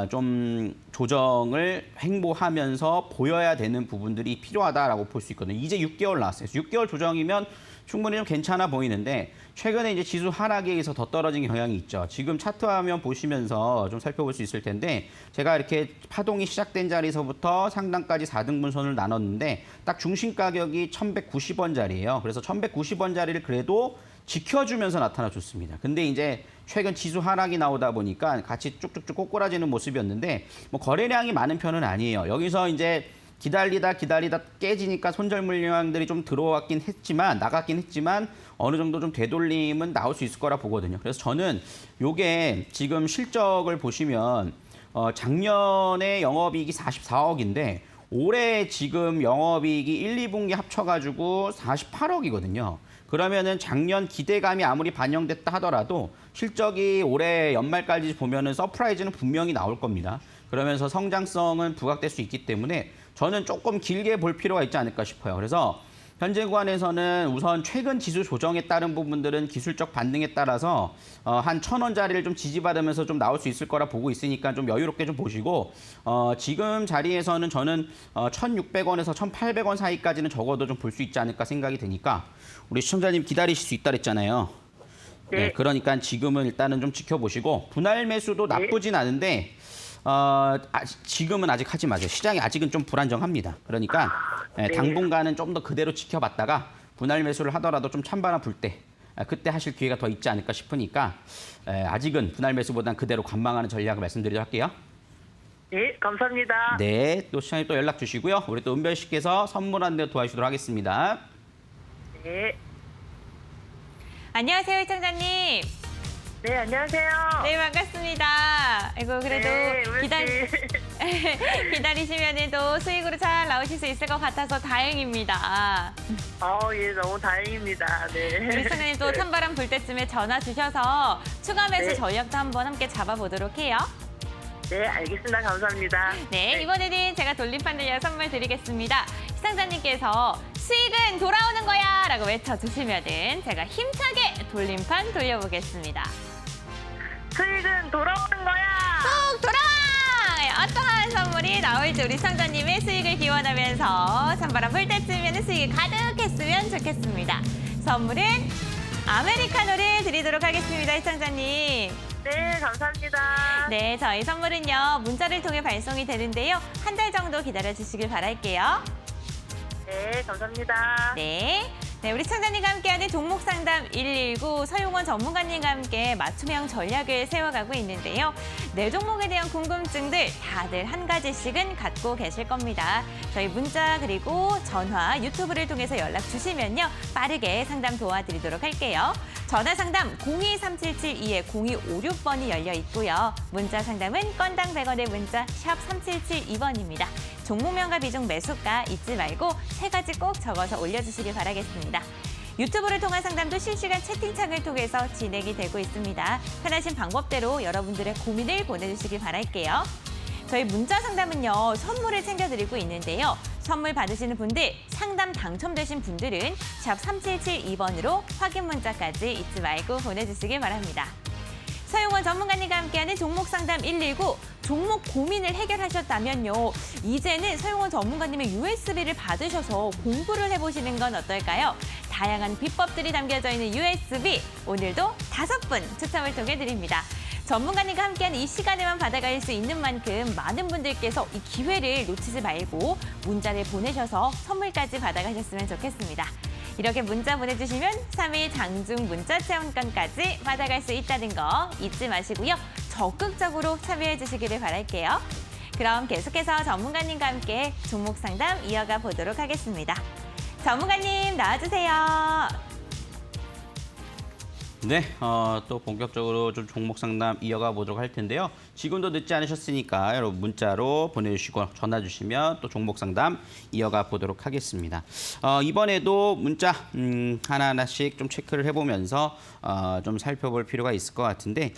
[SPEAKER 2] 좀 조정을 횡보하면서 보여야 되는 부분들이 필요하다라고 볼 수 있거든요. 이제 6개월 나왔어요. 6개월 조정이면 충분히 좀 괜찮아 보이는데 최근에 이제 지수 하락에 의해서 더 떨어진 경향이 있죠. 지금 차트 화면 보시면서 좀 살펴볼 수 있을 텐데 제가 이렇게 파동이 시작된 자리에서부터 상단까지 4등분선을 나눴는데 딱 중심 가격이 1,190원짜리예요. 그래서 1,190원짜리를 그래도 지켜주면서 나타나줬습니다. 근데 이제 최근 지수 하락이 나오다 보니까 같이 쭉쭉쭉 꼬꾸라지는 모습이었는데 뭐 거래량이 많은 편은 아니에요. 여기서 이제 기다리다 깨지니까 손절 물량들이 좀 들어왔긴 했지만 나갔긴 했지만 어느 정도 좀 되돌림은 나올 수 있을 거라 보거든요. 그래서 저는 요게 지금 실적을 보시면 작년에 영업이익이 44억인데 올해 지금 영업이익이 1, 2분기 합쳐가지고 48억이거든요. 그러면은 작년 기대감이 아무리 반영됐다 하더라도 실적이 올해 연말까지 보면은 서프라이즈는 분명히 나올 겁니다. 그러면서 성장성은 부각될 수 있기 때문에 저는 조금 길게 볼 필요가 있지 않을까 싶어요. 그래서 현재 구간에서는 우선 최근 지수 조정에 따른 부분들은 기술적 반등에 따라서 한 1,000원짜리를 좀 지지받으면서 좀 나올 수 있을 거라 보고 있으니까 좀 여유롭게 좀 보시고 지금 자리에서는 저는 1,600원에서 1,800원 사이까지는 적어도 좀 볼 수 있지 않을까 생각이 되니까 우리 시청자님 기다리실 수 있다 그랬잖아요. 네, 그러니까 지금은 일단은 좀 지켜보시고 분할 매수도 나쁘진 않은데 지금은 아직 하지 마세요. 시장이 아직은 좀 불안정합니다. 그러니까 당분간은 좀 더 그대로 지켜봤다가 분할 매수를 하더라도 좀 찬바람 불 때 그때 하실 기회가 더 있지 않을까 싶으니까 아직은 분할 매수보다는 그대로 관망하는 전략을 말씀드리도록 할게요.
[SPEAKER 3] 네, 감사합니다.
[SPEAKER 2] 네, 또 시장에 또 연락 주시고요. 우리 또 은별 씨께서 선물 안내 도와주시도록 하겠습니다.
[SPEAKER 3] 네.
[SPEAKER 1] 안녕하세요, 시청자님.
[SPEAKER 3] 네, 안녕하세요.
[SPEAKER 1] 네, 반갑습니다. 아이고, 그래도
[SPEAKER 3] 네, 우리 씨.
[SPEAKER 1] 기다리시면 또 수익으로 잘 나오실 수 있을 것 같아서 다행입니다.
[SPEAKER 3] 예, 너무 다행입니다. 네.
[SPEAKER 1] 우리 시청자님 또 찬바람 불 때쯤에 전화 주셔서 추가 매수
[SPEAKER 3] 네.
[SPEAKER 1] 전략도 한번 함께 잡아보도록 해요.
[SPEAKER 3] 네, 알겠습니다. 감사합니다.
[SPEAKER 1] 네, 이번에는 제가 돌림판 들려 선물 드리겠습니다. 시청자님께서 수익은 돌아오는 거야 라고 외쳐주시면은 제가 힘차게 돌림판 돌려보겠습니다.
[SPEAKER 3] 수익은 돌아오는 거야.
[SPEAKER 1] 꼭 돌아와! 네, 어떠한 선물이 나올지 우리 시청자님의 수익을 기원하면서 찬바람 불 때쯤에는 수익이 가득했으면 좋겠습니다. 선물은 아메리카노를 드리도록 하겠습니다, 시청자님.
[SPEAKER 3] 네, 감사합니다.
[SPEAKER 1] 네, 저희 선물은요, 문자를 통해 발송이 되는데요. 한 달 정도 기다려주시길 바랄게요.
[SPEAKER 3] 네, 감사합니다.
[SPEAKER 1] 네. 네, 우리 시청자님과 함께하는 종목 상담 119 서용원 전문가님과 함께 맞춤형 전략을 세워가고 있는데요. 내 종목에 대한 궁금증들 다들 한 가지씩은 갖고 계실 겁니다. 저희 문자 그리고 전화, 유튜브를 통해서 연락 주시면요. 빠르게 상담 도와드리도록 할게요. 전화 상담 023772-0256번이 열려 있고요. 문자 상담은 건당 100원의 문자 샵 3772번입니다. 종목명과 비중 매수가 잊지 말고 세 가지 꼭 적어서 올려주시길 바라겠습니다. 유튜브를 통한 상담도 실시간 채팅창을 통해서 진행이 되고 있습니다. 편하신 방법대로 여러분들의 고민을 보내주시길 바랄게요. 저희 문자 상담은요, 선물을 챙겨드리고 있는데요. 선물 받으시는 분들, 상담 당첨되신 분들은 샵 3772번으로 확인 문자까지 잊지 말고 보내주시길 바랍니다. 서용원 전문가님과 함께하는 종목 상담 119, 종목 고민을 해결하셨다면요. 이제는 서용원 전문가님의 USB를 받으셔서 공부를 해보시는 건 어떨까요? 다양한 비법들이 담겨져 있는 USB, 오늘도 5분 추첨을 통해 드립니다. 전문가님과 함께하는 이 시간에만 받아갈 수 있는 만큼 많은 분들께서 이 기회를 놓치지 말고 문자를 보내셔서 선물까지 받아가셨으면 좋겠습니다. 이렇게 문자 보내주시면 3일 장중 문자 체험권까지 받아갈 수 있다는 거 잊지 마시고요. 적극적으로 참여해 주시기를 바랄게요. 그럼 계속해서 전문가님과 함께 종목 상담 이어가 보도록 하겠습니다. 전문가님 나와주세요.
[SPEAKER 2] 네, 또 본격적으로 좀 종목 상담 이어가 보도록 할 텐데요. 지금도 늦지 않으셨으니까 여러분 문자로 보내주시고 전화 주시면 또 종목 상담 이어가 보도록 하겠습니다. 이번에도 문자 하나하나씩 좀 체크를 해보면서 좀 살펴볼 필요가 있을 것 같은데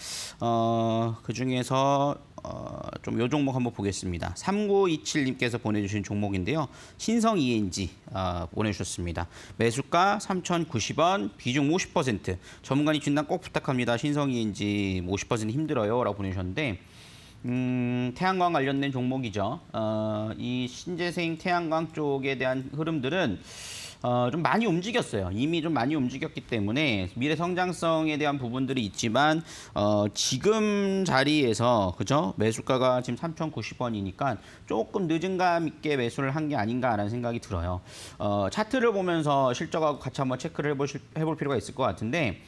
[SPEAKER 2] 그중에서 좀 요 종목 한번 보겠습니다. 3927님께서 보내주신 종목인데요. 신성 ENG 보내주셨습니다. 매수가 3,090원, 비중 50%. 전문가님 진단 꼭 부탁합니다. 신성 ENG 50% 힘들어요 라고 보내주셨는데 태양광 관련된 종목이죠. 이 신재생 태양광 쪽에 대한 흐름들은 좀 많이 움직였어요. 이미 좀 많이 움직였기 때문에 미래 성장성에 대한 부분들이 있지만 지금 자리에서 그죠? 매수가가 지금 3,090원이니까 조금 늦은 감 있게 매수를 한 게 아닌가라는 생각이 들어요. 차트를 보면서 실적하고 같이 한번 체크를 해볼 필요가 있을 것 같은데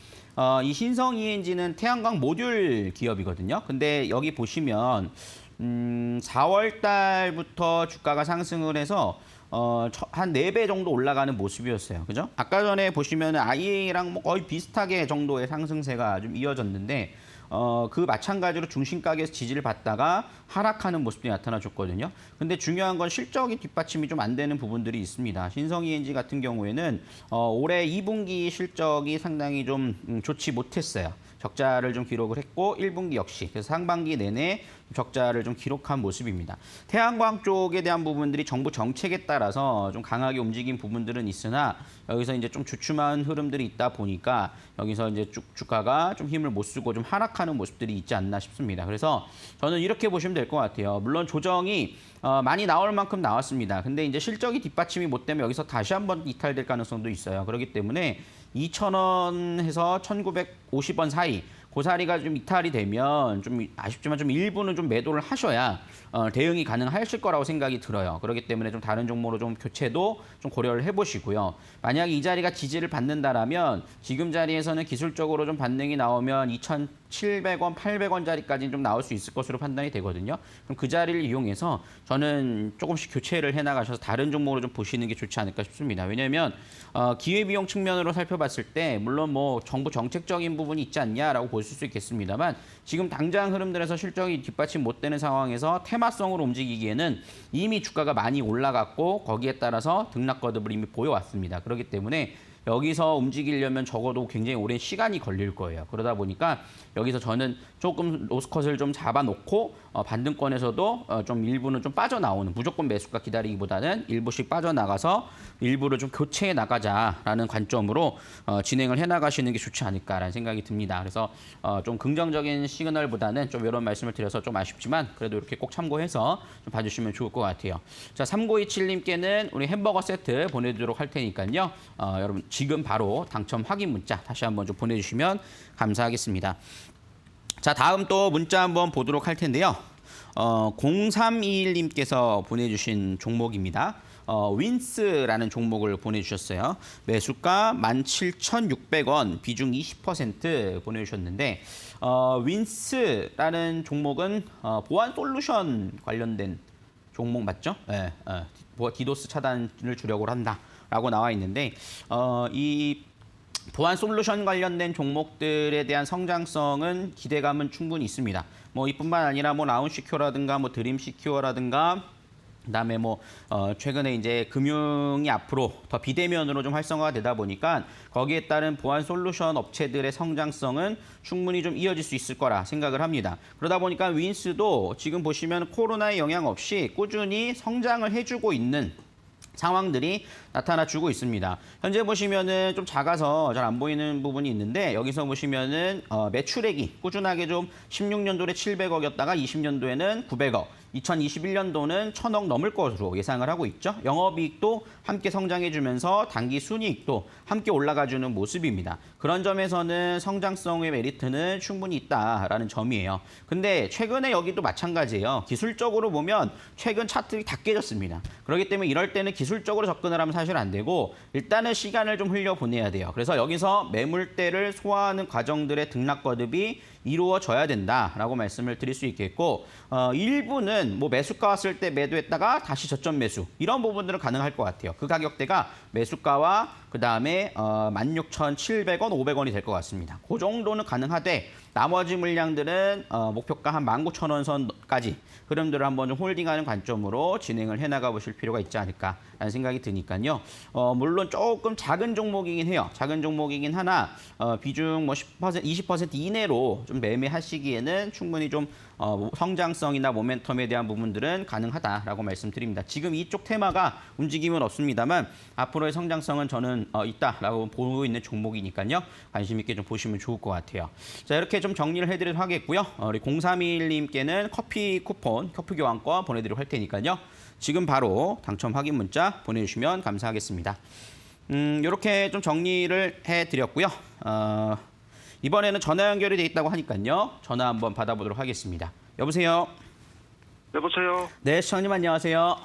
[SPEAKER 2] 이 신성 ENG는 태양광 모듈 기업이거든요. 근데 여기 보시면 4월 달부터 주가가 상승을 해서 한 4배 정도 올라가는 모습이었어요. 그죠? 아까 전에 보시면 IA랑 뭐 거의 비슷하게 정도의 상승세가 좀 이어졌는데 그 마찬가지로 중심가격에서 지지를 받다가 하락하는 모습이 나타나줬거든요. 근데 중요한 건 실적이 뒷받침이 좀 안 되는 부분들이 있습니다. 신성 ENG 같은 경우에는 올해 2분기 실적이 상당히 좀 좋지 못했어요. 적자를 좀 기록을 했고 1분기 역시 그래서 상반기 내내 적자를 좀 기록한 모습입니다. 태양광 쪽에 대한 부분들이 정부 정책에 따라서 좀 강하게 움직인 부분들은 있으나 여기서 이제 좀 주춤한 흐름들이 있다 보니까 여기서 이제 주가가 좀 힘을 못 쓰고 좀 하락하는 모습들이 있지 않나 싶습니다. 그래서 저는 이렇게 보시면 될 것 같아요. 물론 조정이 많이 나올 만큼 나왔습니다. 근데 이제 실적이 뒷받침이 못 되면 여기서 다시 한번 이탈될 가능성도 있어요. 그렇기 때문에 2,000원에서 1,950원 사이 그 자리가 좀 이탈이 되면 좀 아쉽지만 좀 일부는 좀 매도를 하셔야 대응이 가능하실 거라고 생각이 들어요. 그렇기 때문에 좀 다른 종목으로 좀 교체도 좀 고려를 해보시고요. 만약에 이 자리가 지지를 받는다라면 지금 자리에서는 기술적으로 좀 반등이 나오면 2,700원, 800원짜리까지는 좀 나올 수 있을 것으로 판단이 되거든요. 그럼 그 자리를 이용해서 저는 조금씩 교체를 해나가셔서 다른 종목으로 좀 보시는 게 좋지 않을까 싶습니다. 왜냐하면 기회비용 측면으로 살펴봤을 때 물론 뭐 정부 정책적인 부분이 있지 않냐라고 보실 수 있겠습니다만 지금 당장 흐름들에서 실적이 뒷받침 못 되는 상황에서 테마성으로 움직이기에는 이미 주가가 많이 올라갔고 거기에 따라서 등락 거듭을 이미 보여왔습니다. 그렇기 때문에 여기서 움직이려면 적어도 굉장히 오랜 시간이 걸릴 거예요. 그러다 보니까 여기서 저는 조금 로스컷을 좀 잡아놓고 반등권에서도 좀 일부는 좀 빠져나오는 무조건 매수가 기다리기보다는 일부씩 빠져나가서 일부를 좀 교체해 나가자라는 관점으로 진행을 해나가시는 게 좋지 않을까라는 생각이 듭니다. 그래서 좀 긍정적인 시그널보다는 좀 이런 말씀을 드려서 좀 아쉽지만 그래도 이렇게 꼭 참고해서 좀 봐주시면 좋을 것 같아요. 자, 3927님께는 우리 햄버거 세트 보내드리도록 할 테니까요. 여러분 지금 바로 당첨 확인 문자 다시 한번 좀 보내주시면 감사하겠습니다. 자, 다음 또 문자 한번 보도록 할 텐데요. 0321님께서 보내주신 종목입니다. 윈스라는 종목을 보내주셨어요. 매수가 17,600원, 비중 20% 보내주셨는데 윈스라는 종목은 보안 솔루션 관련된 종목 맞죠? 네, 디도스 차단을 주력으로 한다라고 나와 있는데 이 보안 솔루션 관련된 종목들에 대한 성장성은 기대감은 충분히 있습니다. 뭐 이뿐만 아니라 뭐 라운시큐어라든가 뭐 드림시큐어라든가 그다음에 뭐 최근에 이제 금융이 앞으로 더 비대면으로 좀 활성화가 되다 보니까 거기에 따른 보안 솔루션 업체들의 성장성은 충분히 좀 이어질 수 있을 거라 생각을 합니다. 그러다 보니까 윈스도 지금 보시면 코로나의 영향 없이 꾸준히 성장을 해주고 있는 상황들이 나타나주고 있습니다. 현재 보시면은 좀 작아서 잘 안 보이는 부분이 있는데 여기서 보시면은 매출액이 꾸준하게 좀 16년도에 700억이었다가 20년도에는 900억, 2021년도는 1,000억 넘을 것으로 예상을 하고 있죠. 영업이익도 함께 성장해주면서 단기 순이익도 함께 올라가주는 모습입니다. 그런 점에서는 성장성의 메리트는 충분히 있다라는 점이에요. 근데 최근에 여기도 마찬가지예요. 기술적으로 보면 최근 차트가 다 깨졌습니다. 그렇기 때문에 이럴 때는 기술적으로 접근을 하면 사실 안 되고 일단은 시간을 좀 흘려보내야 돼요. 그래서 여기서 매물대를 소화하는 과정들의 등락 거듭이 이루어져야 된다라고 말씀을 드릴 수 있겠고 일부는 뭐 매수가 왔을 때 매도했다가 다시 저점 매수 이런 부분들은 가능할 것 같아요. 그 가격대가 매수가와 그다음에 16,700원, 500원이 될 것 같습니다. 그 정도는 가능하되 나머지 물량들은 목표가 한 19,000원 선까지 흐름들을 한번 좀 홀딩하는 관점으로 진행을 해나가 보실 필요가 있지 않을까라는 생각이 드니까요. 물론 조금 작은 종목이긴 해요. 작은 종목이긴 하나 비중 뭐 10%, 20% 이내로 좀 매매하시기에는 충분히 좀 성장성이나 모멘텀에 대한 부분들은 가능하다라고 말씀드립니다. 지금 이쪽 테마가 움직임은 없습니다만 앞으로의 성장성은 저는 있다라고 보고 있는 종목이니까요. 관심 있게 좀 보시면 좋을 것 같아요. 자, 이렇게 좀 정리를 해드리도록 하겠고요. 우리 0321님께는 커피 쿠폰, 커피 교환권 보내드리도록 할 테니까요. 지금 바로 당첨 확인 문자 보내주시면 감사하겠습니다. 이렇게 좀 정리를 해드렸고요. 이번에는 전화 연결이 돼 있다고 하니까요. 전화 한번 받아보도록 하겠습니다. 여보세요?
[SPEAKER 4] 여보세요?
[SPEAKER 2] 네, 시청자님 안녕하세요.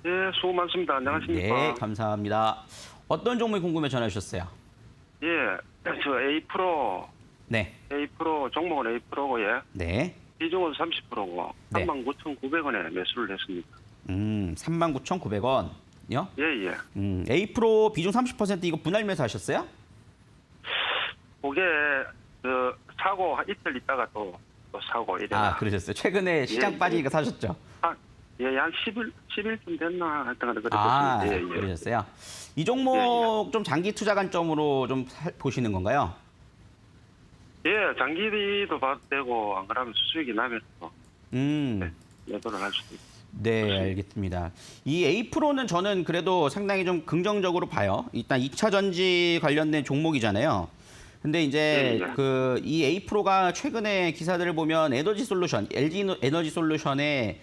[SPEAKER 4] 예, 수고 많습니다. 안녕하십니까?
[SPEAKER 2] 네, 감사합니다. 어떤 종목이 궁금해 전화 주셨어요?
[SPEAKER 4] 예, 저 A프로,
[SPEAKER 2] 네.
[SPEAKER 4] A프로, 종목은 A프로고, 예.
[SPEAKER 2] 네.
[SPEAKER 4] 비중은 30%고,
[SPEAKER 2] 네.
[SPEAKER 4] 39,900원에 매수를 했습니다.
[SPEAKER 2] 39,900원요?
[SPEAKER 4] 예, 예.
[SPEAKER 2] A프로 비중 30% 이거 분할 매수하셨어요?
[SPEAKER 4] 그게, 사고 이틀 있다가 또 사고 이래.
[SPEAKER 2] 그러셨어요. 최근에 시장
[SPEAKER 4] 예,
[SPEAKER 2] 빠지니까 사셨죠?
[SPEAKER 4] 예, 한 10일쯤 됐나 하여튼
[SPEAKER 2] 아,
[SPEAKER 4] 예, 예.
[SPEAKER 2] 그러셨어요. 이 종목 좀 장기 투자 관점으로 좀 보시는 건가요?
[SPEAKER 4] 예, 장기비도 봐도 되고, 안 그러면 수익이 나면서 매도를 할 수도 있고.
[SPEAKER 2] 네, 알겠습니다. 이 A프로는 저는 그래도 상당히 좀 긍정적으로 봐요. 일단 2차 전지 관련된 종목이잖아요. 근데 이제 이 A프로가 최근에 기사들을 보면 에너지 솔루션, LG 에너지 솔루션에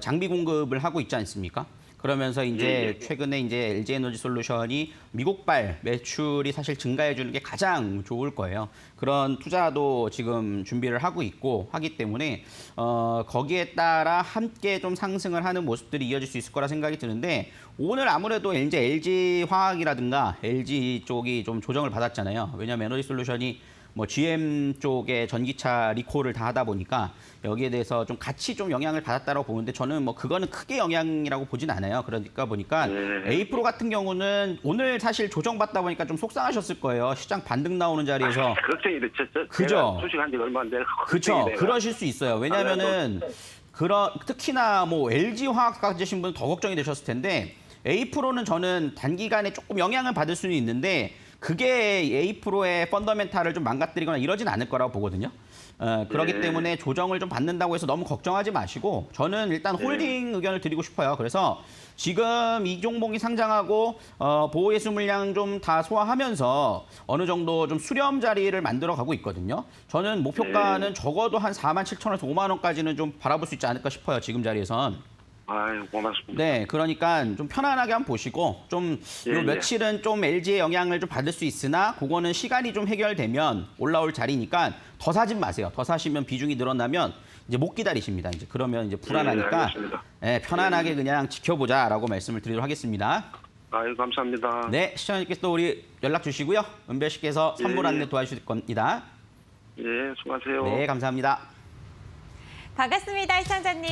[SPEAKER 2] 장비 공급을 하고 있지 않습니까? 그러면서 이제
[SPEAKER 4] 예.
[SPEAKER 2] 최근에 이제 LG에너지솔루션이 미국발 매출이 사실 증가해 주는 게 가장 좋을 거예요. 그런 투자도 지금 준비를 하고 있고 하기 때문에 거기에 따라 함께 좀 상승을 하는 모습들이 이어질 수 있을 거라 생각이 드는데 오늘 아무래도 이제 LG 화학이라든가 LG 쪽이 좀 조정을 받았잖아요. 왜냐하면 에너지솔루션이 뭐 GM 쪽의 전기차 리콜을 다 하다 보니까 여기에 대해서 좀 같이 좀 영향을 받았다고 보는데 저는 뭐 그거는 크게 영향이라고 보진 않아요. 그러니까 보니까 A프로 같은 경우는 오늘 사실 조정받다 보니까 좀 속상하셨을 거예요. 시장 반등 나오는 자리에서.
[SPEAKER 4] 걱정이 됐죠.
[SPEAKER 2] 그죠.
[SPEAKER 4] 주식한 지가 얼마 안 돼서.
[SPEAKER 2] 그렇죠. 그러실 수 있어요. 왜냐하면은 특히나 뭐 LG 화학 가지신 분은 더 걱정이 되셨을 텐데 A프로는 저는 단기간에 조금 영향을 받을 수는 있는데 그게 A프로의 펀더멘탈을 좀 망가뜨리거나 이러진 않을 거라고 보거든요. 그렇기 때문에 조정을 좀 받는다고 해서 너무 걱정하지 마시고 저는 일단 홀딩 의견을 드리고 싶어요. 그래서 지금 이 종목이 상장하고 보호예수 물량 좀 다 소화하면서 어느 정도 좀 수렴 자리를 만들어 가고 있거든요. 저는 목표가는 적어도 한 47,000원에서 5만 원까지는 좀 바라볼 수 있지 않을까 싶어요. 지금 자리에선.
[SPEAKER 4] 아유, 고맙습니다.
[SPEAKER 2] 네, 그러니까 좀 편안하게 한번 보시고 좀 요 며칠은 좀 LG의 영향을 좀 받을 수 있으나 그거는 시간이 좀 해결되면 올라올 자리니까 더 사진 마세요. 더 사시면 비중이 늘어나면 이제 못 기다리십니다. 이제 그러면 이제 불안하니까
[SPEAKER 4] 알겠습니다.
[SPEAKER 2] 네, 편안하게 그냥 지켜보자라고 말씀을 드리도록 하겠습니다.
[SPEAKER 4] 아유, 감사합니다.
[SPEAKER 2] 네, 시청자님께서 또 우리 연락 주시고요. 은별 씨께서 선물 안내 도와주실 겁니다.
[SPEAKER 4] 예, 수고하세요.
[SPEAKER 2] 네, 감사합니다.
[SPEAKER 1] 반갑습니다, 시청자님.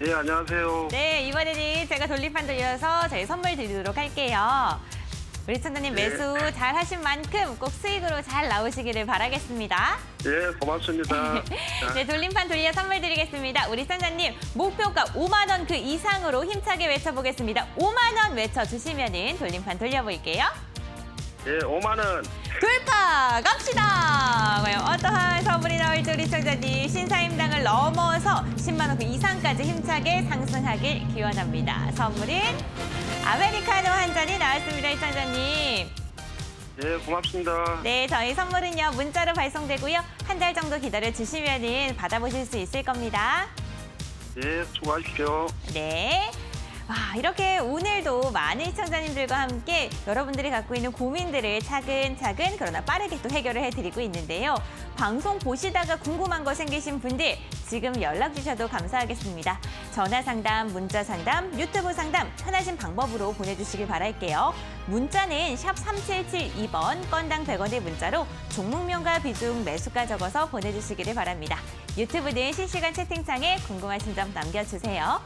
[SPEAKER 4] 예, 안녕하세요.
[SPEAKER 1] 네, 이번에는 제가 돌림판 돌려서 저희 선물 드리도록 할게요. 우리 시청자님 매수 잘 하신 만큼 꼭 수익으로 잘 나오시기를 바라겠습니다.
[SPEAKER 4] 예, 고맙습니다.
[SPEAKER 1] 네, 돌림판 돌려 선물 드리겠습니다. 우리 시청자님 목표가 5만 원 그 이상으로 힘차게 외쳐보겠습니다. 5만 원 외쳐주시면은 돌림판 돌려볼게요.
[SPEAKER 4] 예, 5만 원.
[SPEAKER 1] 돌파 갑시다. 과연 어떠한 선물이 나올지 우리 시청자님 신사임당을 넘어서 10만 원 그 이상까지 힘차게 상승하길 기원합니다. 선물은 아메리카노 한 잔이 나왔습니다, 시청자님.
[SPEAKER 4] 예, 고맙습니다.
[SPEAKER 1] 네, 저희 선물은요 문자로 발송되고요. 한 달 정도 기다려 주시면은 받아보실 수 있을 겁니다.
[SPEAKER 4] 예, 수고하십시오.
[SPEAKER 1] 네. 와, 이렇게 오늘도 많은 시청자님들과 함께 여러분들이 갖고 있는 고민들을 차근차근 그러나 빠르게 또 해결을 해드리고 있는데요. 방송 보시다가 궁금한 거 생기신 분들 지금 연락 주셔도 감사하겠습니다. 전화 상담, 문자 상담, 유튜브 상담 편하신 방법으로 보내주시길 바랄게요. 문자는 샵 3772번 건당 100원의 문자로 종목명과 비중, 매수가 적어서 보내주시기를 바랍니다. 유튜브는 실시간 채팅창에 궁금하신 점 남겨주세요.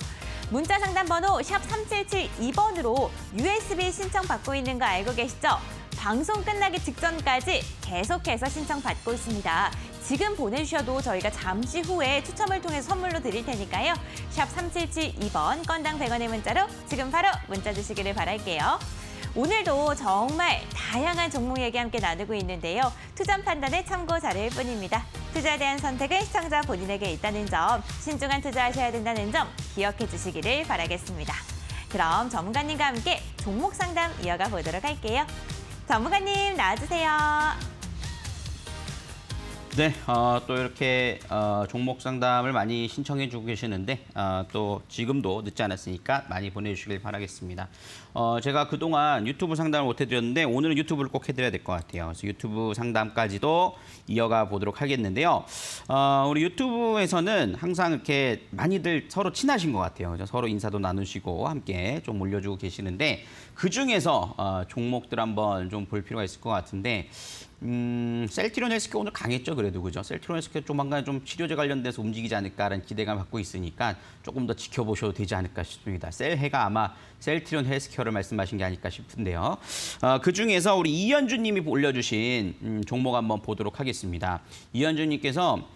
[SPEAKER 1] 문자 상담 번호 샵 3772번으로 USB 신청 받고 있는 거 알고 계시죠? 방송 끝나기 직전까지 계속해서 신청 받고 있습니다. 지금 보내주셔도 저희가 잠시 후에 추첨을 통해서 선물로 드릴 테니까요. 샵 3772번 건당 100원의 문자로 지금 바로 문자 주시기를 바랄게요. 오늘도 정말 다양한 종목 얘기 함께 나누고 있는데요. 투자 판단의 참고 자료일 뿐입니다. 투자에 대한 선택은 시청자 본인에게 있다는 점, 신중한 투자하셔야 된다는 점 기억해 주시기를 바라겠습니다. 그럼 전문가님과 함께 종목 상담 이어가 보도록 할게요. 전문가님 나와주세요.
[SPEAKER 2] 네, 또 이렇게 종목 상담을 많이 신청해 주고 계시는데 또 지금도 늦지 않았으니까 많이 보내주시길 바라겠습니다. 제가 그동안 유튜브 상담을 못 해드렸는데 오늘은 유튜브를 꼭 해드려야 될 것 같아요. 그래서 유튜브 상담까지도 이어가 보도록 하겠는데요. 우리 유튜브에서는 항상 이렇게 많이들 서로 친하신 것 같아요. 그래서 서로 인사도 나누시고 함께 좀 올려주고 계시는데 그중에서 종목들 한번 좀 볼 필요가 있을 것 같은데 셀트리온 헬스케어 오늘 강했죠, 그래도 그죠? 셀트리온 헬스케어 조만간 좀 치료제 관련돼서 움직이지 않을까라는 기대감 갖고 있으니까 조금 더 지켜보셔도 되지 않을까 싶습니다. 셀해가 아마 셀트리온 헬스케어를 말씀하신 게 아닐까 싶은데요. 그 중에서 우리 이현주님이 올려주신 종목 한번 보도록 하겠습니다. 이현주님께서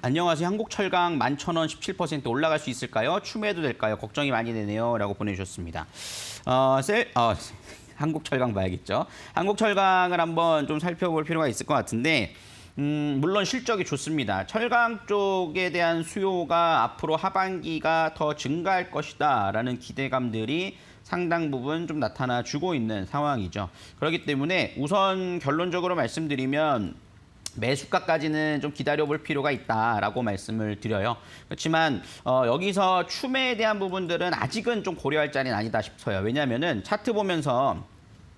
[SPEAKER 2] 안녕하세요. 한국철강 11,000원 17% 올라갈 수 있을까요? 추매도 될까요? 걱정이 많이 되네요. 라고 보내주셨습니다. 한국철강 봐야겠죠. 한국철강을 한번 좀 살펴볼 필요가 있을 것 같은데 물론 실적이 좋습니다. 철강 쪽에 대한 수요가 앞으로 하반기가 더 증가할 것이다 라는 기대감들이 상당 부분 좀 나타나주고 있는 상황이죠. 그렇기 때문에 우선 결론적으로 말씀드리면 매수가까지는 좀 기다려볼 필요가 있다라고 말씀을 드려요. 그렇지만 여기서 추매에 대한 부분들은 아직은 좀 고려할 자리는 아니다 싶어요. 왜냐하면은 차트 보면서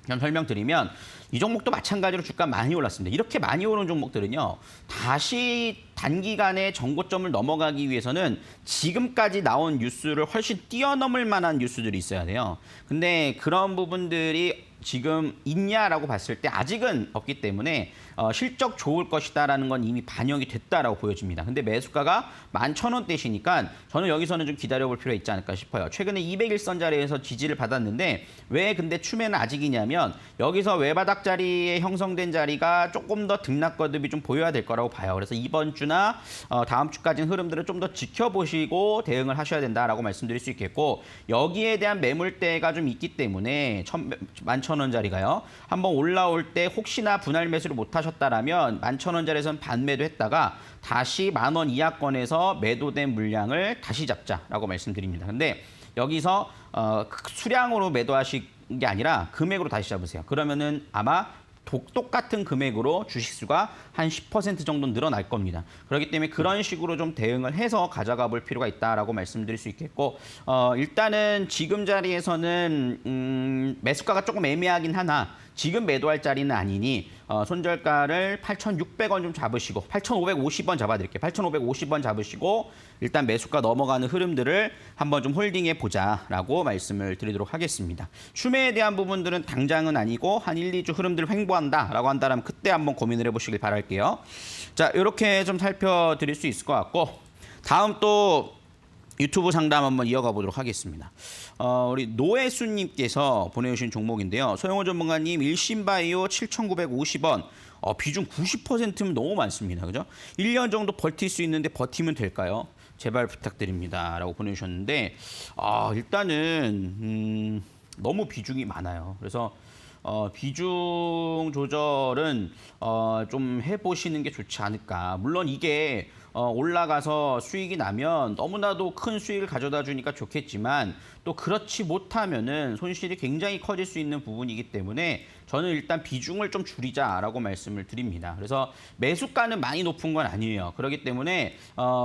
[SPEAKER 2] 좀 설명드리면 이 종목도 마찬가지로 주가 많이 올랐습니다. 이렇게 많이 오른 종목들은요. 다시 단기간에 정고점을 넘어가기 위해서는 지금까지 나온 뉴스를 훨씬 뛰어넘을 만한 뉴스들이 있어야 돼요. 근데 그런 부분들이 지금 있냐라고 봤을 때 아직은 없기 때문에 실적 좋을 것이다라는 건 이미 반영이 됐다라고 보여집니다. 근데 매수가가 11,000원대시니까 저는 여기서는 좀 기다려볼 필요가 있지 않을까 싶어요. 최근에 200일선 자리에서 지지를 받았는데 왜 근데 추매는 아직이냐면 여기서 외바닥 자리에 형성된 자리가 조금 더 등락 거듭이 좀 보여야 될 거라고 봐요. 그래서 이번 주나 다음 주까지는 흐름들을 좀 더 지켜보시고 대응을 하셔야 된다라고 말씀드릴 수 있겠고 여기에 대한 매물대가 좀 있기 때문에 11,000원짜리가요. 한번 올라올 때 혹시나 분할 매수를 못 하셨다라면 11,000원짜리에서는 반매도 했다가 다시 10,000원 이하권에서 매도된 물량을 다시 잡자라고 말씀드립니다. 근데 여기서 수량으로 매도하신 게 아니라 금액으로 다시 잡으세요. 그러면은 아마 똑같은 금액으로 주식수가 한 10% 정도 늘어날 겁니다. 그렇기 때문에 그런 식으로 좀 대응을 해서 가져가 볼 필요가 있다라고 말씀드릴 수 있겠고 일단은 지금 자리에서는 매수가가 조금 애매하긴 하나 지금 매도할 자리는 아니니 손절가를 8,600원 좀 잡으시고 8,550원 잡아드릴게요. 8,550원 잡으시고 일단 매수가 넘어가는 흐름들을 한번 좀 홀딩해 보자라고 말씀을 드리도록 하겠습니다. 추매에 대한 부분들은 당장은 아니고 한 1, 2주 흐름들을 횡보한다라고 한다면 그때 한번 고민을 해보시길 바랄게요. 자, 이렇게 좀 살펴드릴 수 있을 것 같고 다음 또 유튜브 상담 한번 이어가 보도록 하겠습니다. 우리 노혜수님께서 보내주신 종목인데요. 소영호 전문가님 일신바이오 7,950원. 비중 90%면 너무 많습니다. 그죠? 1년 정도 버틸 수 있는데 버티면 될까요? 제발 부탁드립니다. 라고 보내주셨는데 일단은 너무 비중이 많아요. 그래서 비중 조절은 좀 해보시는 게 좋지 않을까. 물론 이게 올라가서 수익이 나면 너무나도 큰 수익을 가져다 주니까 좋겠지만 또 그렇지 못하면은 손실이 굉장히 커질 수 있는 부분이기 때문에 저는 일단 비중을 좀 줄이자라고 말씀을 드립니다. 그래서 매수가는 많이 높은 건 아니에요. 그렇기 때문에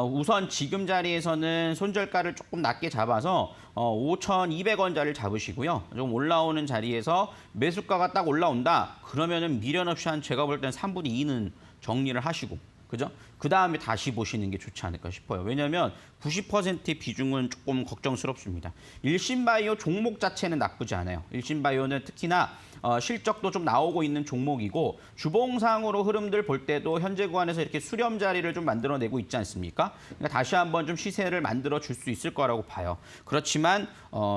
[SPEAKER 2] 우선 지금 자리에서는 손절가를 조금 낮게 잡아서 5,200원짜리를 잡으시고요. 좀 올라오는 자리에서 매수가가 딱 올라온다. 그러면은 미련 없이 한 제가 볼 때는 3분의 2는 정리를 하시고 그죠? 그 다음에 다시 보시는 게 좋지 않을까 싶어요. 왜냐하면 90%의 비중은 조금 걱정스럽습니다. 일신바이오 종목 자체는 나쁘지 않아요. 일신바이오는 특히나 실적도 좀 나오고 있는 종목이고 주봉상으로 흐름들 볼 때도 현재 구간에서 이렇게 수렴 자리를 좀 만들어내고 있지 않습니까? 그러니까 다시 한번 좀 시세를 만들어 줄 수 있을 거라고 봐요. 그렇지만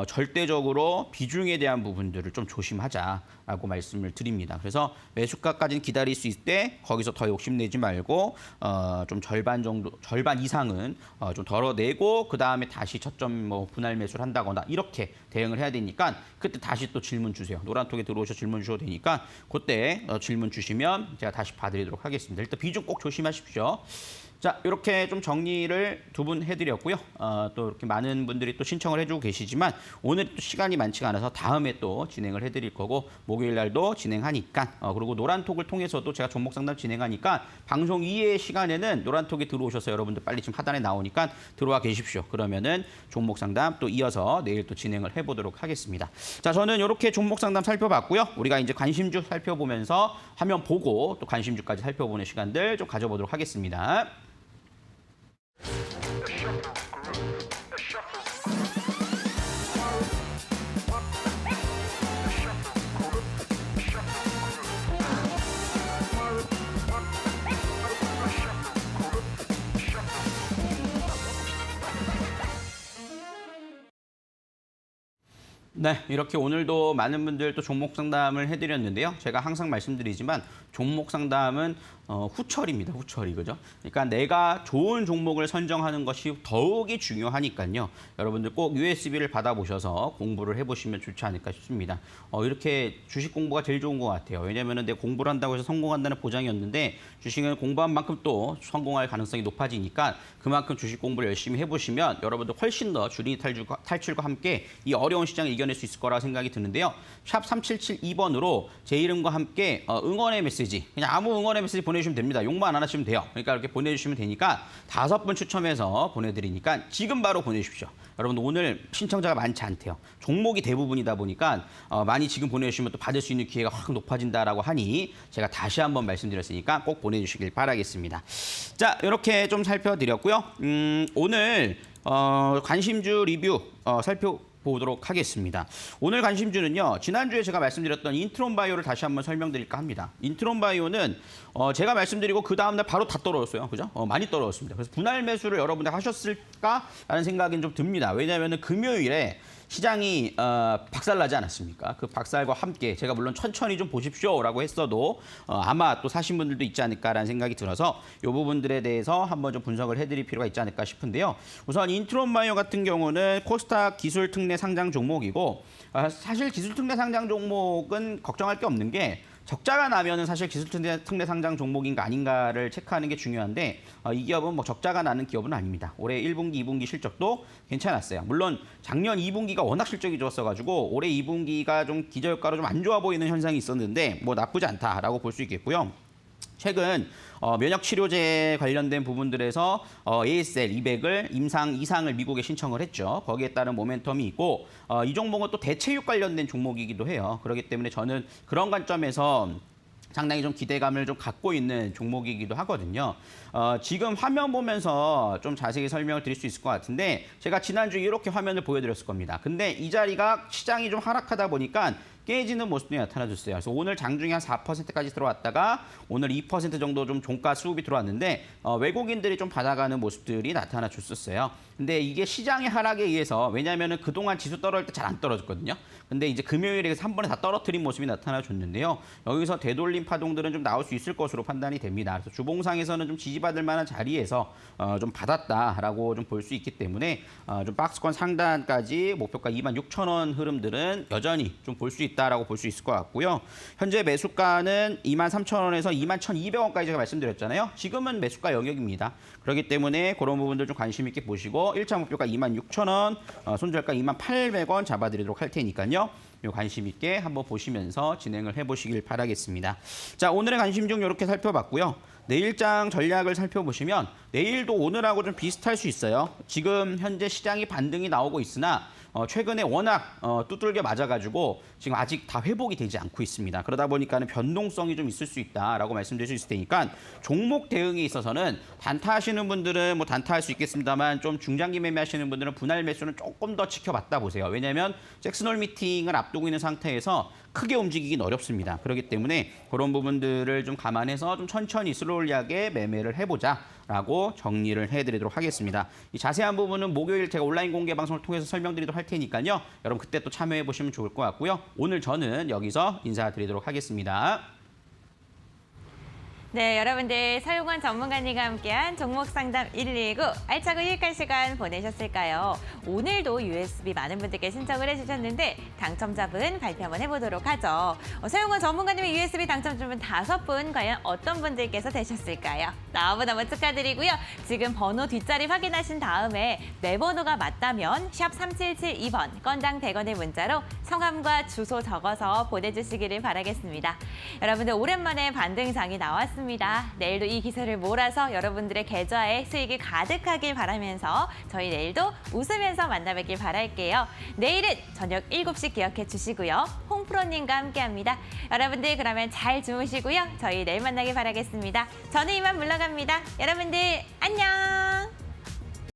[SPEAKER 2] 절대적으로 비중에 대한 부분들을 좀 조심하자라고 말씀을 드립니다. 그래서 매수가까지는 기다릴 수 있을 때 거기서 더 욕심내지 말고 좀 절반 정도, 절반 이상은 좀 덜어내고 그 다음에 다시 저점 분할 매수를 한다거나 이렇게 대응을 해야 되니까 그때 다시 또 질문 주세요. 노란톡에 들어오셔 질문 주셔도 되니까 그때 질문 주시면 제가 다시 봐드리도록 하겠습니다. 일단 비중 꼭 조심하십시오. 자, 이렇게 좀 정리를 두 분 해드렸고요. 또 이렇게 많은 분들이 또 신청을 해주고 계시지만 오늘 또 시간이 많지가 않아서 다음에 또 진행을 해드릴 거고 목요일 날도 진행하니까 그리고 노란톡을 통해서도 제가 종목 상담 진행하니까 방송 이외의 시간에는 노란톡에 들어오셔서 여러분들 빨리 지금 하단에 나오니까 들어와 계십시오. 그러면은 종목 상담 또 이어서 내일 또 진행을 해보도록 하겠습니다. 자, 저는 이렇게 종목 상담 살펴봤고요. 우리가 이제 관심주 살펴보면서 화면 보고 또 관심주까지 살펴보는 시간들 좀 가져보도록 하겠습니다. 네, 이렇게 오늘도 많은 분들 또 종목 상담을 해드렸는데요. 제가 항상 말씀드리지만 종목 상담은 후철입니다. 후철이 그죠? 그러니까 내가 좋은 종목을 선정하는 것이 더욱이 중요하니까요. 여러분들 꼭 USB를 받아보셔서 공부를 해보시면 좋지 않을까 싶습니다. 이렇게 주식 공부가 제일 좋은 것 같아요. 왜냐하면 내가 공부를 한다고 해서 성공한다는 보장이었는데 주식은 공부한 만큼 또 성공할 가능성이 높아지니까 그만큼 주식 공부를 열심히 해보시면 여러분들 훨씬 더 주린이 탈출과 함께 이 어려운 시장을 이겨낼 수 있을 거라고 생각이 드는데요. 샵 3772번으로 제 이름과 함께 응원의 메시지, 그냥 아무 응원의 메시지 보내주시면 됩니다. 욕만 안 하시면 돼요. 그러니까 이렇게 보내주시면 되니까 5분 추첨해서 보내드리니까 지금 바로 보내주십시오. 여러분 오늘 신청자가 많지 않대요. 종목이 대부분이다 보니까 많이 지금 보내주시면 또 받을 수 있는 기회가 확 높아진다라고 하니 제가 다시 한번 말씀드렸으니까 꼭 보내주시길 바라겠습니다. 자, 이렇게 좀 살펴드렸고요. 오늘 관심주 리뷰 살펴보도록 하겠습니다. 오늘 관심주는요. 지난주에 제가 말씀드렸던 인트론바이오를 다시 한번 설명드릴까 합니다. 인트론바이오는 제가 말씀드리고 그 다음날 바로 다 떨어졌어요. 그죠? 많이 떨어졌습니다. 그래서 분할 매수를 여러분들 하셨을까라는 생각이 좀 듭니다. 왜냐하면 금요일에 시장이 박살나지 않았습니까? 그 박살과 함께 제가 물론 천천히 좀 보십시오라고 했어도 아마 또 사신 분들도 있지 않을까라는 생각이 들어서 이 부분들에 대해서 한번 좀 분석을 해드릴 필요가 있지 않을까 싶은데요. 우선 인트론바이오 같은 경우는 코스닥 기술 특례 상장 종목이고 사실 기술 특례 상장 종목은 걱정할 게 없는 게 적자가 나면은 사실 기술 특례 상장 종목인가 아닌가를 체크하는 게 중요한데 이 기업은 뭐 적자가 나는 기업은 아닙니다. 올해 1분기, 2분기 실적도 괜찮았어요. 물론 작년 2분기가 워낙 실적이 좋았어가지고 올해 2분기가 좀 기저효과로 좀 안 좋아 보이는 현상이 있었는데 뭐 나쁘지 않다라고 볼 수 있겠고요. 최근 면역 치료제 관련된 부분들에서 ASL 200을 임상 이상을 미국에 신청을 했죠. 거기에 따른 모멘텀이 있고 이 종목은 또 대체육 관련된 종목이기도 해요. 그렇기 때문에 저는 그런 관점에서 상당히 좀 기대감을 좀 갖고 있는 종목이기도 하거든요. 지금 화면 보면서 좀 자세히 설명을 드릴 수 있을 것 같은데 제가 지난주에 이렇게 화면을 보여드렸을 겁니다. 근데 이 자리가 시장이 좀 하락하다 보니까 깨지는 모습이 나타나줬어요. 그래서 오늘 장중에 한 4%까지 들어왔다가 오늘 2% 정도 좀 종가 수급이 들어왔는데 외국인들이 좀 받아가는 모습들이 나타나줬었어요. 근데 이게 시장의 하락에 의해서 왜냐하면 그동안 지수 떨어질 때 잘 안 떨어졌거든요. 근데 이제 금요일에 한 번에 다 떨어뜨린 모습이 나타나줬는데요. 여기서 되돌림 파동들은 좀 나올 수 있을 것으로 판단이 됩니다. 그래서 주봉상에서는 좀 지지받을 만한 자리에서 좀 받았다라고 좀 볼 수 있기 때문에 좀 박스권 상단까지 목표가 26,000원 흐름들은 여전히 좀 볼 수 있다라고 볼 수 있을 것 같고요. 현재 매수가는 23,000원에서 21,200원까지 제가 말씀드렸잖아요. 지금은 매수가 영역입니다. 그렇기 때문에 그런 부분들 좀 관심 있게 보시고 1차 목표가 26,000원, 손절가 28,000원 잡아드리도록 할 테니까요. 관심 있게 한번 보시면서 진행을 해보시길 바라겠습니다. 자, 오늘의 관심중 이렇게 살펴봤고요. 내일장 전략을 살펴보시면 내일도 오늘하고 좀 비슷할 수 있어요. 지금 현재 시장이 반등이 나오고 있으나 최근에 워낙 두들겨 맞아가지고 지금 아직 다 회복이 되지 않고 있습니다. 그러다 보니까는 변동성이 좀 있을 수 있다라고 말씀드릴 수 있을 테니까 종목 대응에 있어서는 단타하시는 분들은 뭐 단타할 수 있겠습니다만 좀 중장기 매매하시는 분들은 분할 매수는 조금 더 지켜봤다 보세요. 왜냐하면 잭슨홀 미팅을 앞두고 있는 상태에서 크게 움직이긴 어렵습니다. 그렇기 때문에 그런 부분들을 좀 감안해서 좀 천천히 슬로울리하게 매매를 해보자라고 정리를 해드리도록 하겠습니다. 이 자세한 부분은 목요일 제가 온라인 공개 방송을 통해서 설명드리도록 할 테니까요. 여러분 그때 또 참여해보시면 좋을 것 같고요. 오늘 저는 여기서 인사드리도록 하겠습니다.
[SPEAKER 1] 네, 여러분들 서용원 전문가님과 함께한 종목 상담 119 알차고 유익한 시간 보내셨을까요? 오늘도 USB 많은 분들께 신청을 해주셨는데 당첨자분 발표 한번 해보도록 하죠. 서용원 전문가님의 USB 당첨자분 5분 과연 어떤 분들께서 되셨을까요? 너무너무 축하드리고요. 지금 번호 뒷자리 확인하신 다음에 내 번호가 맞다면 샵 3772번 건당 100원의 문자로 성함과 주소 적어서 보내주시기를 바라겠습니다. 여러분들 오랜만에 반등장이 나왔습니다. 내일도 이 기세를 몰아서 여러분들의 계좌에 수익이 가득하길 바라면서 저희 내일도 웃으면서 만나뵙길 바랄게요. 내일은 저녁 7시 기억해 주시고요. 홍프로님과 함께합니다. 여러분들 그러면 잘 주무시고요. 저희 내일 만나길 바라겠습니다. 저는 이만 물러갑니다. 여러분들 안녕.